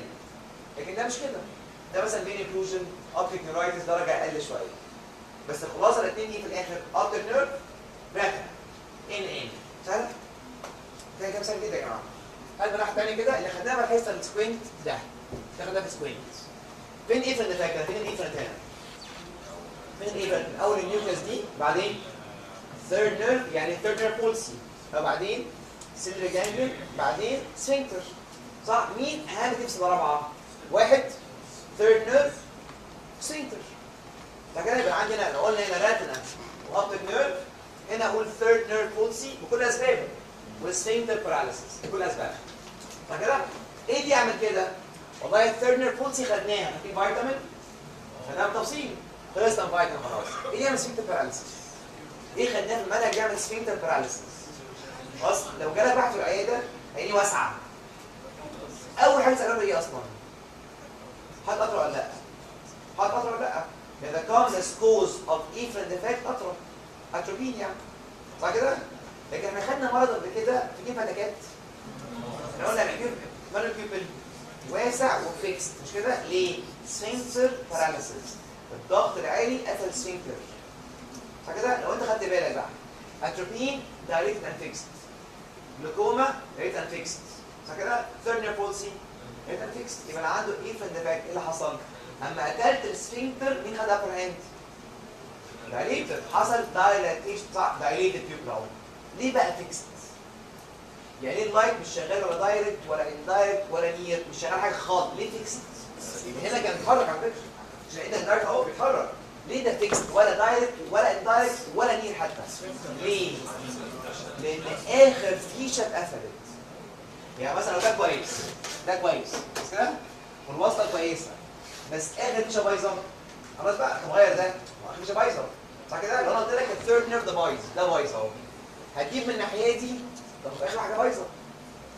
لكن ده مش كده. ده مثلا بين اوكلوجن، اوبتيك نيرايتس درجه اقل شويه. بس الخلاصه الاثنين دي في الاخر اوبتيك نيرف راتنا. ان سهله؟ ده كام سهل جدا يا جماعه. هل من ناحيه ثانيه كده اللي خدناها بقى الحصه السكوينت ده تاخد ده في سكوينت. فين ايفرنت فاكر؟ فين الايفرنت هنا؟ فين الايفرنت؟ اول النيوكليس دي بعدين ثيرد نيرف يعني ثيرد نيرف بولسي وبعدين سيلر جانجليون بعدين سفنكتر صح؟ مين اهم تفصل رابعه؟ واحد ثيرد نيرف سفنكتر. فكده يبقى عندنا لو قلنا هنا راتنا واوبتيك نيرف هنا اقول ثيرد نيرف بولسي بكل اسبابه والسفنكتر باراليسيس بكل اسبابها. فكده ايه اللي يعمل كده؟ والله الثيرد نيرف بولسي خدناها في فيتامين خدناها بتفصيل خلصنا فيتامين خلاص. ايه اللي يعمل سفنكتر باراليسيس؟ ايه خدناه في المنهج يعمل سفنكتر باراليسيس؟ خلاص لو جالك واحد في العياده عيني واسعه اول حاجه تساله ايه اصلا؟ حد قطره ولا لا؟ حد قطره ولا لا؟ ده commonest cause of efferent defect قطره اتروبين يعني صح كده؟ لكن احنا خدنا مرض قبل كده في كيف فتكات احنا قلنا مالو بيبل واسع وفيكست مش كده؟ ليه؟ سفنكتر باراليسيس الضغط العالي قفل سفنكتر صح كده؟ لو انت خدت بالك بقى اتروبين دايركت اند فيكست جلوكوما دايركت اند فيكست صح كده؟ ثيرد نيرف بولسي دايركت اند فيكست يبقى انا عنده ايفرنت ديفكت ايه اللي حصل؟ اما اكلت السفنكتر مين خد ابر هاند؟ دايليتد حصل دايلاتيشن صح؟ دايليتد بيبل اهو ليه بقى فيكست؟ يعني ليه اللايت مش شغال ولا دايركت ولا اندايركت ولا نير مش شغال حاجه خالص ليه فيكست؟ هنا كان بيتحرك على فكره مش لقينا اندايركت اهو بيتحرك ليه ده فيكست ولا دايركت ولا اندايركت ولا نير حتى؟ ليه؟ لان اخر فيشه اتقفلت يعني مثلا لو ده كويس ده كويس بس كده والوصله كويسه بس اخر فيشه بايظه خلاص بقى تغير ده واخر فيشه بايظه صح كده؟ لو انا قلت لك الثيرد نيرف ده بايظ ده بايظ اهو هتجيب من الناحيه دي طب في اخر حاجه بايظه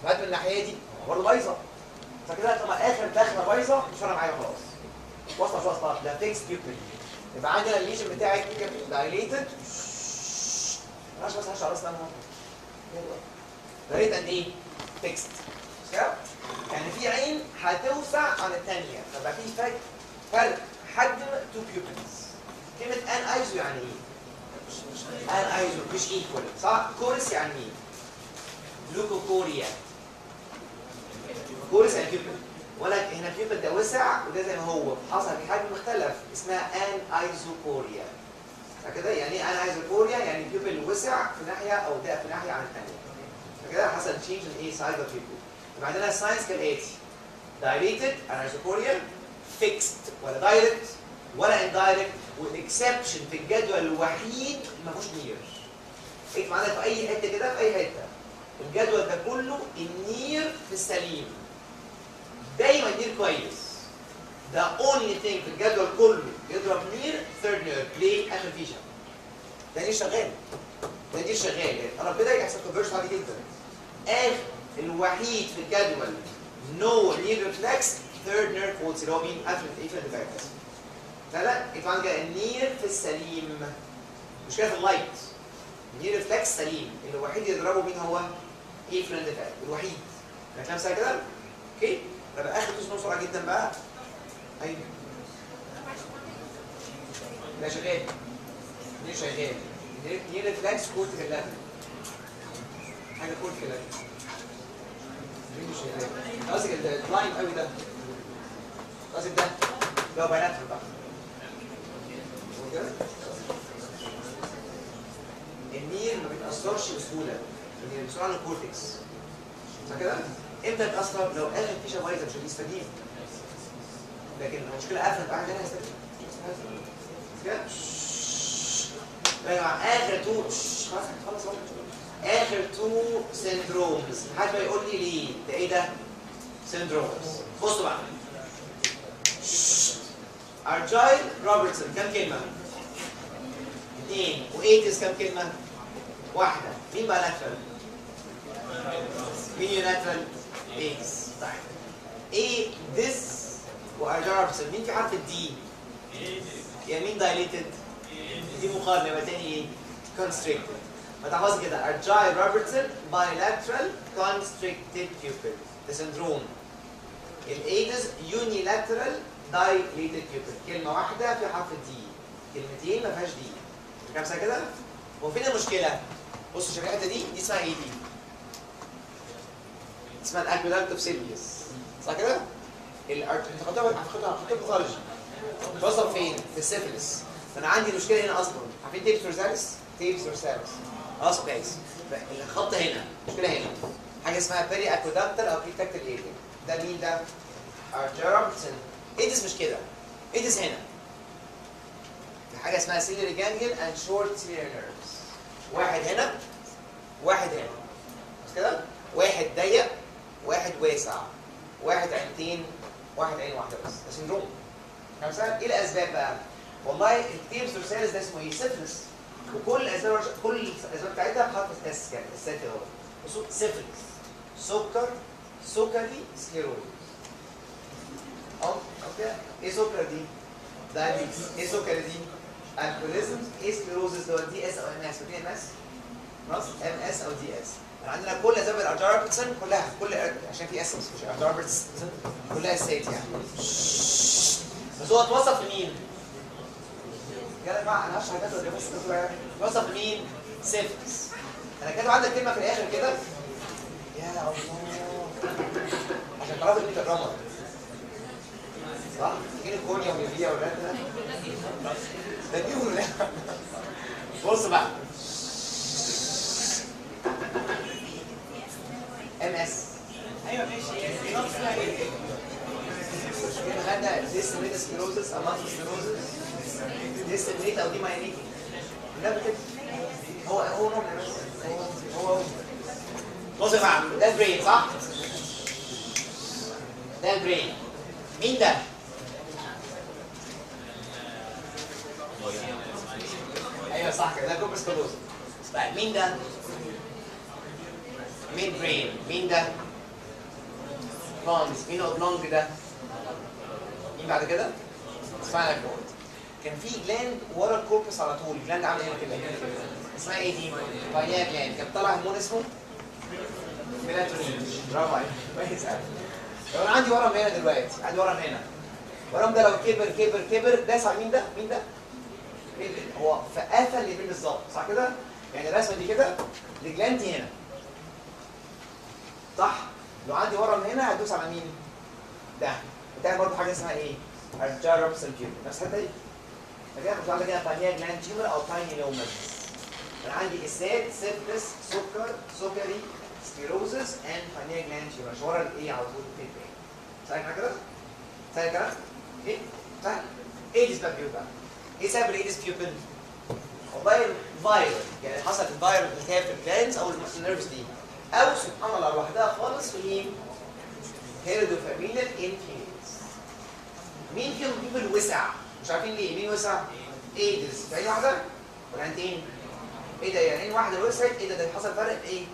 هات من الناحيه دي برضه بايظه صح كده؟ طب اخر دخله بايظه مش فارقه معايا خلاص وصله مش وصله ده فيكس بيوبل يبقى عندنا الليجن بتاعك دايليتد مش بس هشعر راسنا دايليتد قد ايه؟ فيكست كده؟ يعني في عين هتوسع عن الثانيه فبقى في فرق حجم تو بيوبلز كلمه ان ايزو يعني ايه؟ ان ايزو مش ايكوال صح؟ كورس يعني ايه؟ جلوكوكوريا كورس يعني بيوبل ولا هنا بيوبل ده وسع وده زي ما هو حصل في حجم مختلف اسمها ان ايزوكوريا فكده يعني ايه ان ايزوكوريا؟ يعني بيوبل وسع في ناحيه او ضيق في ناحيه عن الثانيه فكده حصل تشينج ان ايه سايز اوف بيوبل يبقى عندنا الساينس كالاتي دايليتد ان ايزوكوريا فيكست ولا دايركت ولا اندايركت والاكسبشن في الجدول الوحيد ما فيهوش نير اكتب معانا في اي حته كده في اي حته الجدول ده كله النير في السليم دايما نير كويس ده اونلي ثينج في الجدول كله يضرب نير ثيرد نير ليه؟ اخر فيشن ده نير شغال ده نير شغال يعني قرب كده يحصل كونفرجن عادي جدا اخر الوحيد في الجدول نو نير ريفلكس ثيرد نير فولس اللي هو مين؟ قفل ايفرنت ديفكت لا يبقى عندك النير في السليم مش كده في اللايت النير ريفلكس سليم اللي الوحيد يضربه مين هو؟ ايفرنت ديفكت الوحيد كلام سهل كده؟ اوكي؟ طب اخر جزء بسرعه جدا بقى ايوه ده شغال نير شغال نير ريفلكس كورتيكال لاترال حاجه كورتيكال لاترال نير شغال قصدك اللاين قوي ده قصدك ده لو بيناتهم بقى النير ما بيتأثرش بسهولة النير بيتأثر على الكورتكس صح كده؟ امتى تتأثر؟ لو اخر فيشة بايظة مش هيستجيب لكن المشكلة قفلت بعد هنا هيستجيب كده؟ يا جماعة اخر تو خلاص اخر تو سيندرومز حد ما يقول لي ليه؟ ده ايه ده؟ سيندرومز بصوا بقى ارجايل روبرتسون كم كلمة؟ 2 وايتس كم كلمة؟ 1 مين بقى لاترال؟ مين يوناترال؟ ايتس طيب ايه ذس وارجايل روبرتسون مين في حرف الدي؟ يعني مين دايليتد؟ دي مقارنة يبقى تاني ايه؟ كونستريكتد ما تحفظ كده ارجايل روبرتسون بايلاترال كونستريكتد بيوبل ده سندروم الايتس يونيلاترال dilated pupil كلمة واحدة في حرف الدي كلمتين ما فيهاش دي كام سنة كده؟ هو فين المشكلة؟ بصوا شايفين الحته دي اسمها ايه دي؟ اسمها الاكويدكت سيليوس صح كده؟ انت خدتها باثولوجي توصل فين؟ في السيفلس. فانا عندي مشكله هنا اصلا. عارفين تيبس دورساليس؟ تيبس دورساليس خلاص كويس. الخط هنا مشكله هنا حاجه اسمها بيري اكويدكتال او بريتكتال ايريا. ده مين ده؟ ارجرامتن. ايدس مش كده، ايدس هنا في حاجه اسمها سيلري جانجل اند شورت سيلري نيرفز. واحد هنا واحد هنا مش كده؟ واحد ضيق واحد واسع، واحد عينتين واحد عين واحده بس. ده سندروم. ايه الاسباب بقى؟ والله التيبس دورساليس ده اسمه ايه؟ سيفلس. وكل الاسباب بتاعتها بحرف اس كده السات كده. بصوا سيفلس، سكري، سكليروز. اوكي ايه سكر دي؟ دايابيتس. ايه سكر دي؟ الكوليزم. ايه سكليروزس ده؟ دي اس او ام اس. ودي ام اس خلاص ام اس او دي اس. عندنا كل اسباب الارجرابتسن كلها كل عشان في اس مش ارجرابتسن كلها اسات يعني. بس هو اتوصف لمين؟ يا جماعه انا هشرح حاجات ولا بس اتوصف لمين؟ سيفلس. انا كاتب عندك كلمه في الاخر كده يا الله عشان تعرفوا ان انت الرمل صح؟ فين الكورنيا والميديا والراتنا؟ ده بيقولوا بص بقى ام اس. ايوه ماشي نقص فيها ايه؟ خدنا ديسميت سكليروزس امانس سكليروزس ديسميت او دي مايليتي. ده كده هو نوع من هو بص يا جماعه ده البرين صح؟ ده البرين. مين ده؟ ايوه صح كده ده كوبس كلوز. طيب مين ده؟ مين برين؟ مين ده؟ بونز. مين اوبلونج ده؟ مين بعد كده؟ سباينال كورد. كان في جلاند ورا الكوربس على طول. جلاند عامله هنا كده اسمها ايه دي؟ باينير جلاند. كان طالع هرمون اسمه ميلاتونين. برافو عليك كويس قوي. لو انا عندي ورم هنا دلوقتي، عندي ورم هنا. الورم ده لو كبر داس على مين ده؟ مين ده؟ هو في قفل اليمين بالظبط صح كده؟ يعني الرسمه دي كده الجلاند دي هنا صح؟ لو عندي ورم هنا هتدوس على مين؟ ده. بتعمل برضه حاجه اسمها ايه؟ ارجرابتسن تيومر. نفس الحته دي. فكده مش عندي كده باينير جلاند تيومر او باينيلوماس. انا عندي اسات سيفلس سكري سكليروزس اند باينير جلاند تيومر. مش ورا الايه على طول في البين. سهل كده؟ سهل كده؟ ايه؟ سهل. ايدس بقى بيوبل. ايه سبب الايدس بيوبل؟ والله فايرال يعني حصل الفايرال التهاب في الجلاندز او النيرفز دي. او سبحان الله لوحدها خالص في مين؟ هيرودوفامينال انفيريز. مين فيهم بيبل وسع؟ مش عارفين ليه؟ مين وسع؟ ايدز. في عين واحده ولا عينتين؟ ايه ده يعني عين واحده وسعت؟ ايه ده حصل فرق في ايه؟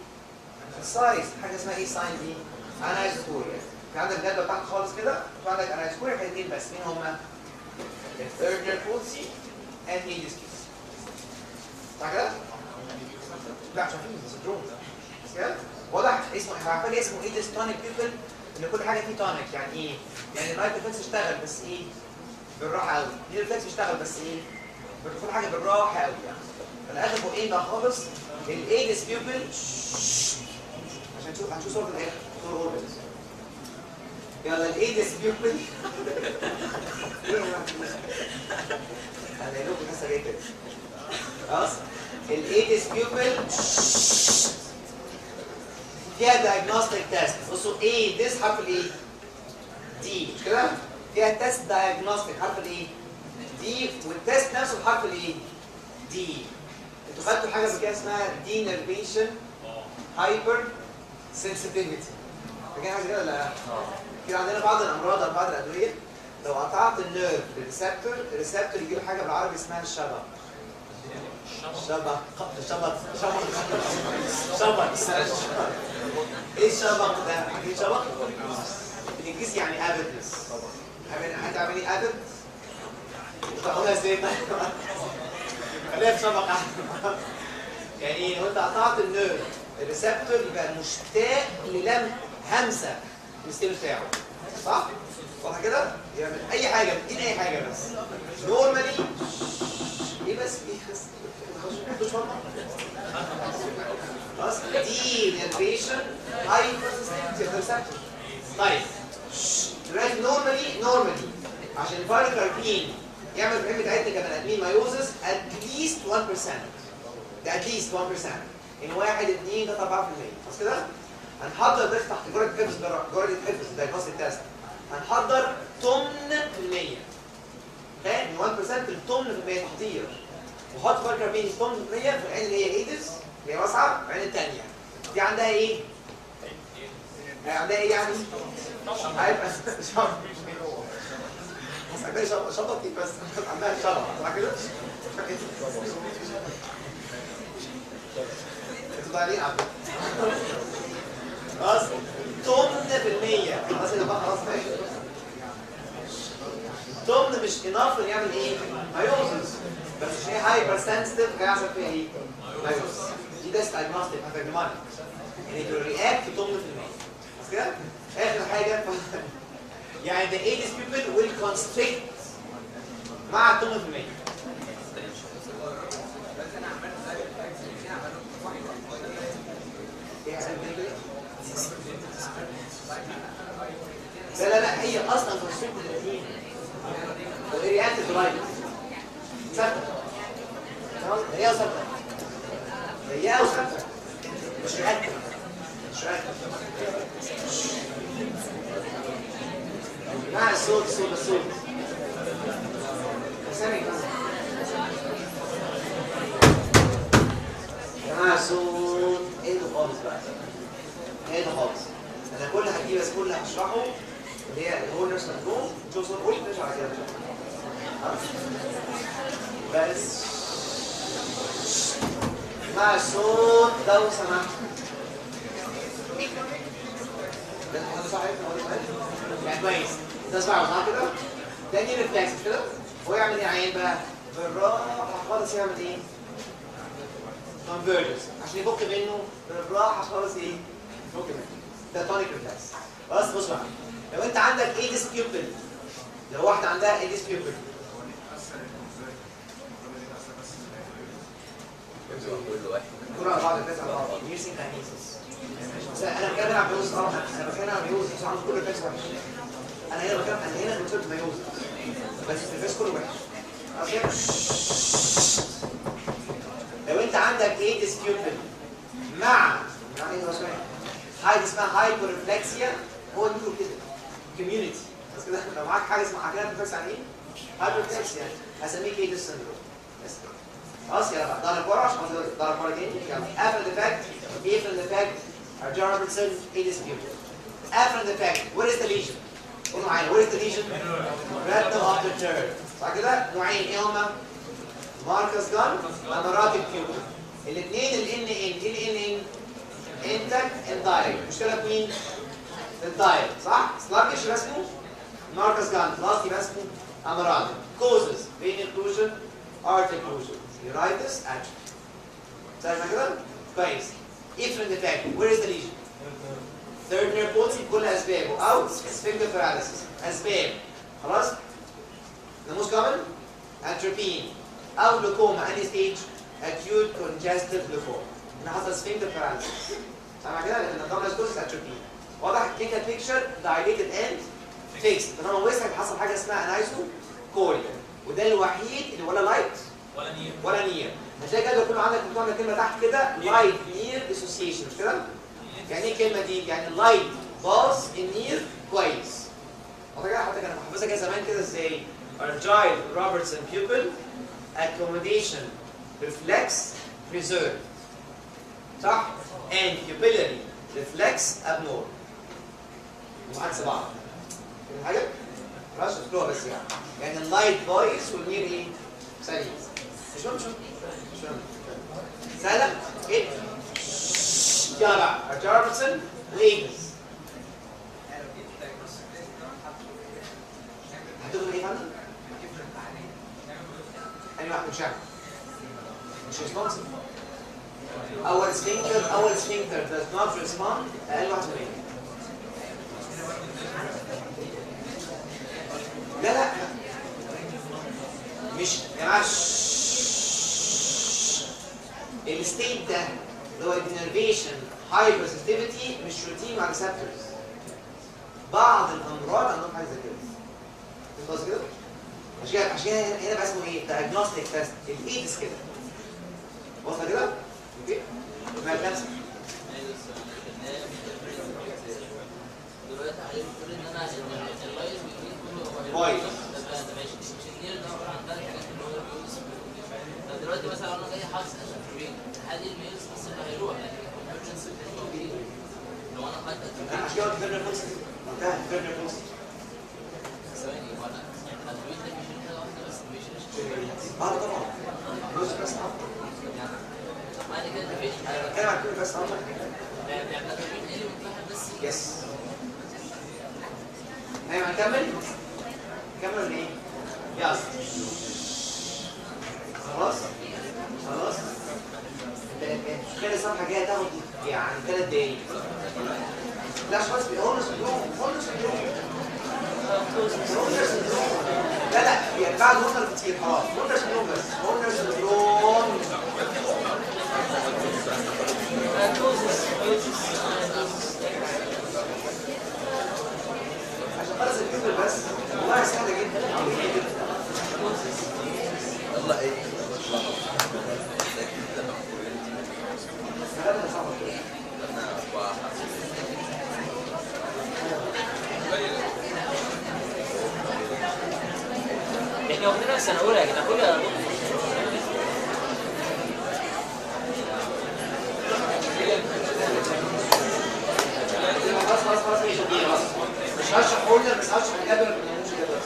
في السايز. حاجه اسمها ايه الساين دي؟ انايزوكوريا. في عندك الجدول بتاعك خالص كده وفي عندك انايزوكوريا حاجتين بس. مين هما؟ الثيرد بولسي اند ايدز كيس. صح كده؟ لا مش عارفين سندروم كده؟ واضح اسمه حاجه اسمه ايدس تونيك بيبل ان كل حاجه فيه تونيك. يعني ايه؟ يعني الرايت ريفلكس اشتغل بس ايه؟ بالراحه قوي. دي ريفلكس اشتغل بس ايه؟ كل حاجه بالراحه قوي يعني. فالاخر فوق ايه بقى خالص؟ الايدس بيبل عشان تشوف هنشوف صوره في الاخر صوره اوربس. يلا الايدس بيبل انا قايل لكم لسه جاي كده خلاص. الايدس بيبل فيها دايجنوستيك تيست. بصوا ايه ديس حرف الايه؟ دي مش كده؟ فيها تيست دايجنوستيك حرف الايه؟ دي. والتيست نفسه بحرف الايه؟ دي. انتوا خدتوا حاجه كده اسمها دي نيرفيشن هايبر سنسيتيفيتي. فاكرين حاجه كده ولا لا؟ في عندنا بعض الامراض او بعض الادويه لو قطعت النيرف للريسبتور، الريسبتور يجي له حاجه بالعربي اسمها الشبق. شبق. ايه الشبق ده؟ عارفين شبق؟ بالانجليزي يعني ابيدنس. هتعمل ايه ابيد؟ تاخدها ازاي؟ خليها في شبق احسن. يعني لو انت قطعت النيرف الريسبتور يبقى مشتاق للم همسه من الستيل بتاعه صح؟ واضح كده؟ يعمل اي حاجه بتدين اي حاجه بس نورمالي ايه بس ايه بس ايه نيرفيشن هايبر سنسيتيفيتي ريسبتور. طيب دلوقتي نورمالي عشان الفايروكاربين يعمل في العلم بتاعتنا كبني ادمين مايوزس اتليست 1%. ده اتليست 1%. ان 1 2 3 4%. بس كده هنحضر ده تحت جرعه حفظ دايجنوستيك تيست. هنحضر 8%. فاهم؟ 1% التمن في المية خطير. وحط فايروكاربين 8% في العين اللي هي ايدس اللي هي واسعه، العين الثانيه دي عندها ايه؟ عندها ايه يعني؟ هيبقى شبطي بس عندها شبط صح كده؟ انتوا ضايعين على فكره. خلاص 8% خلاص يا جماعه خلاص ماشي. تمن مش اناف انه يعمل ايه؟ مايوزس. بس مش هي هايبر سنسيتيف هيحصل فيها ايه؟ مايوزس. دي ده دايجنوستيك هايبرجمانيك. يعني تو رياكت 8%. بس كده؟ اخر حاجه يعني the Aedes pupil will constrict مع 8%. لا هي اصلا constrict الاثنين. رياكتيف لايت. ثابته. هي ثابته. هي ثابته. مش رياكتيف. مش رياكتيف. مع الصوت سامي يا جماعه الصوت ايه ده خالص بقى. ايه ده خالص. انا كل هجيب بس كل هشرحه اللي هي الهورنر سندروم. شوف صوت قول مش على كده بس مع الصوت لو سمحت. يعني كويس ده اسمعوا صح كده؟ ده دي ريفلكس كده. هو يعمل ايه عيان بقى؟ بالراحه خالص يعمل ايه؟ كونفيرجنس عشان يفك منه بالراحه خالص ايه؟ يفك منه. ده تونيك ريفلكس. خلاص بص بقى لو انت عندك ايدس بيوبل، لو واحده عندها ايدس بيوبل كل واحد كل بعض الناس على بعض ميوسين كاينيسيس. انا بتكلم عن ميوز انا بتكلم عن ميوز مش عن كل الناس وحش. انا هنا بتكلم ميوز بس الناس كله وحش. لو انت عندك ايدس بيوبل مع يعني ايه حاجه اسمها هايبر ريفلكسيا، هو نيورو كده كوميونتي. بس كده لو معاك حاجه اسمها حاجه ريفلكس عن ايه؟ هايبر ريفلكسيا هسميك ايدس سندروم. بس خلاص يلا بقى ضرب ورا عشان ضرب ورا تاني. يلا after the fact John Robertson Aedes pupil. After the fact what is the lesion؟ قولوا معايا what is the lesion؟ retinal obliterate. صح كده؟ نوعين ايه هما؟ ماركس جان ومرات البيوبل. الاثنين ال ان ايه انتاكت اند دايركت. المشكله في مين؟ في الدايركت صح؟ سلاجش يبقى اسمه ماركس جان، بلاس يبقى اسمه امرات. كوزز vein occlusion artery occlusion neuritis atrophy. سامع كده؟ كويس. Different effect. Where is the lesion? Third nerve palsy بكل اسبابه او sphincter paralysis. اسباب خلاص؟ The most common atropine او لوكوما. any stage acute congestive leucoma. هنا حصل sphincter paralysis. سامع كده؟ لان الدومينس كوزس atropine. واضح كده البيكتشر dilated and fixed. طالما وسعت حصل حاجه اسمها انايزو كوريا وده الوحيد اللي ولا لايت ولا نير. هتلاقي كده كله عندك بتوع كلمه تحت كده لايت نير اسوسيشن مش كده؟ يعني ايه الكلمه دي؟ يعني لايت باص النير كويس. حتى كان بحفظها كده زمان كده ازاي؟ Argyle Robertson pupil accommodation reflex preserved صح؟ and pupillary reflex abnormal. وعكس بعض. فاهم حاجه؟ خلاص افتكروها بس يعني اللايت فويس والنير ايه؟ سليم. مش مهم سهلة؟ ايه؟ يلا بقى جارفسون وايجلز. هتقول ايه فندم؟ أي واحد مش عارف. مش ريسبونسيف. أول سفنكتر does not respond أقل واحد من ايه؟ لا مش يا جماعه الستيت ده اللي هو الدينرفيشن هايبر سنسيتيفيتي مش روتين مع ريسبتورز. بعض الامراض عندهم حاجه زي كده. فهمت قصدي كده؟ عشان كده هنا بقى اسمه ايه؟ دايجنوستيك تيست. الايدز كده. واصله كده؟ اوكي؟ ما نفسك. دلوقتي عليه بتقول ان انا اللايز بيجي كله كويس. ده ماشي مش النير ده عباره عن 3 حاجات اللي هو بيقول. طب دلوقتي مثلا انا جاي حاسس اتروفين، هل الميلز بس اللي هيروح يعني الامرجنسي لو انا خدت اتروفين عشان كده قلت فيرنر فوكس. انتهى فيرنر فوكس. ثواني وانا الاتروفين ده بيشيل حاجه واحده بس ما بيشيلش طبعا. بص بس طب بعد كده الاتروفين انا بتكلم عن كل بس يعني الاتروفين اليمنت واحد بس يس. ايوه هنكمل؟ نكمل ايه؟ يلا. خلاص؟ خلاص؟ خلال الصفحة الجاية تاخد يعني 3 دقايق. لا خلاص هولنر سندروم. لا يعني بعد هولنر كتير خلاص. هولنر سندروم بس. هولنر سندروم. عشان خلص الفيلم بس والله سهلة جدا. والله ايه احنا واخدينها السنه الاولى يا جدعان. قول يا دكتور. خلاص مش هشرح هولنر بس هشرح الجدول ما نعملوش جدول.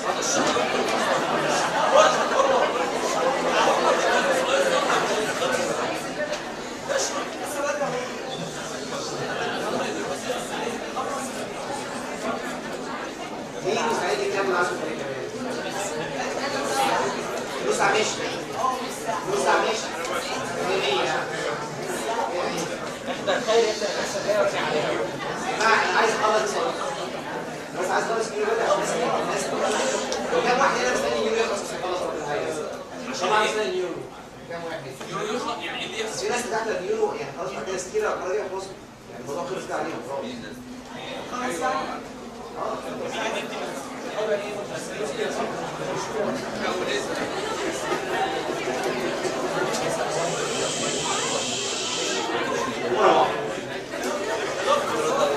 مين مستعد يكمل 10 دقايق كمان؟ فلوس عميش. فلوس عميش. 100. احنا خير يبدا الناس اللي هي وزع عليها. انا عايز اخلص بس عايز اخلص كيلو بدأ عشان الناس وكم واحد هنا مستني يورو يخلص عشان يخلص وقت الحياة. طبعا مستني اليورو. كم واحد؟ يورو يخلص يعني ايه اللي يحصل؟ في ناس بتاعت اليورو يعني خلاص بعد كده ستيرة المرة دي خلاص يعني الموضوع خلص كده عليهم خلاص.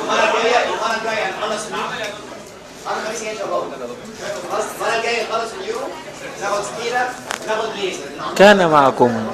المرة الجاية هنخلص اليورو. أنا خميس جاي إن شاء الله. خلاص المرة الجاية نخلص اليورو ناخد ستيرة ناخد ليزر. كان معكم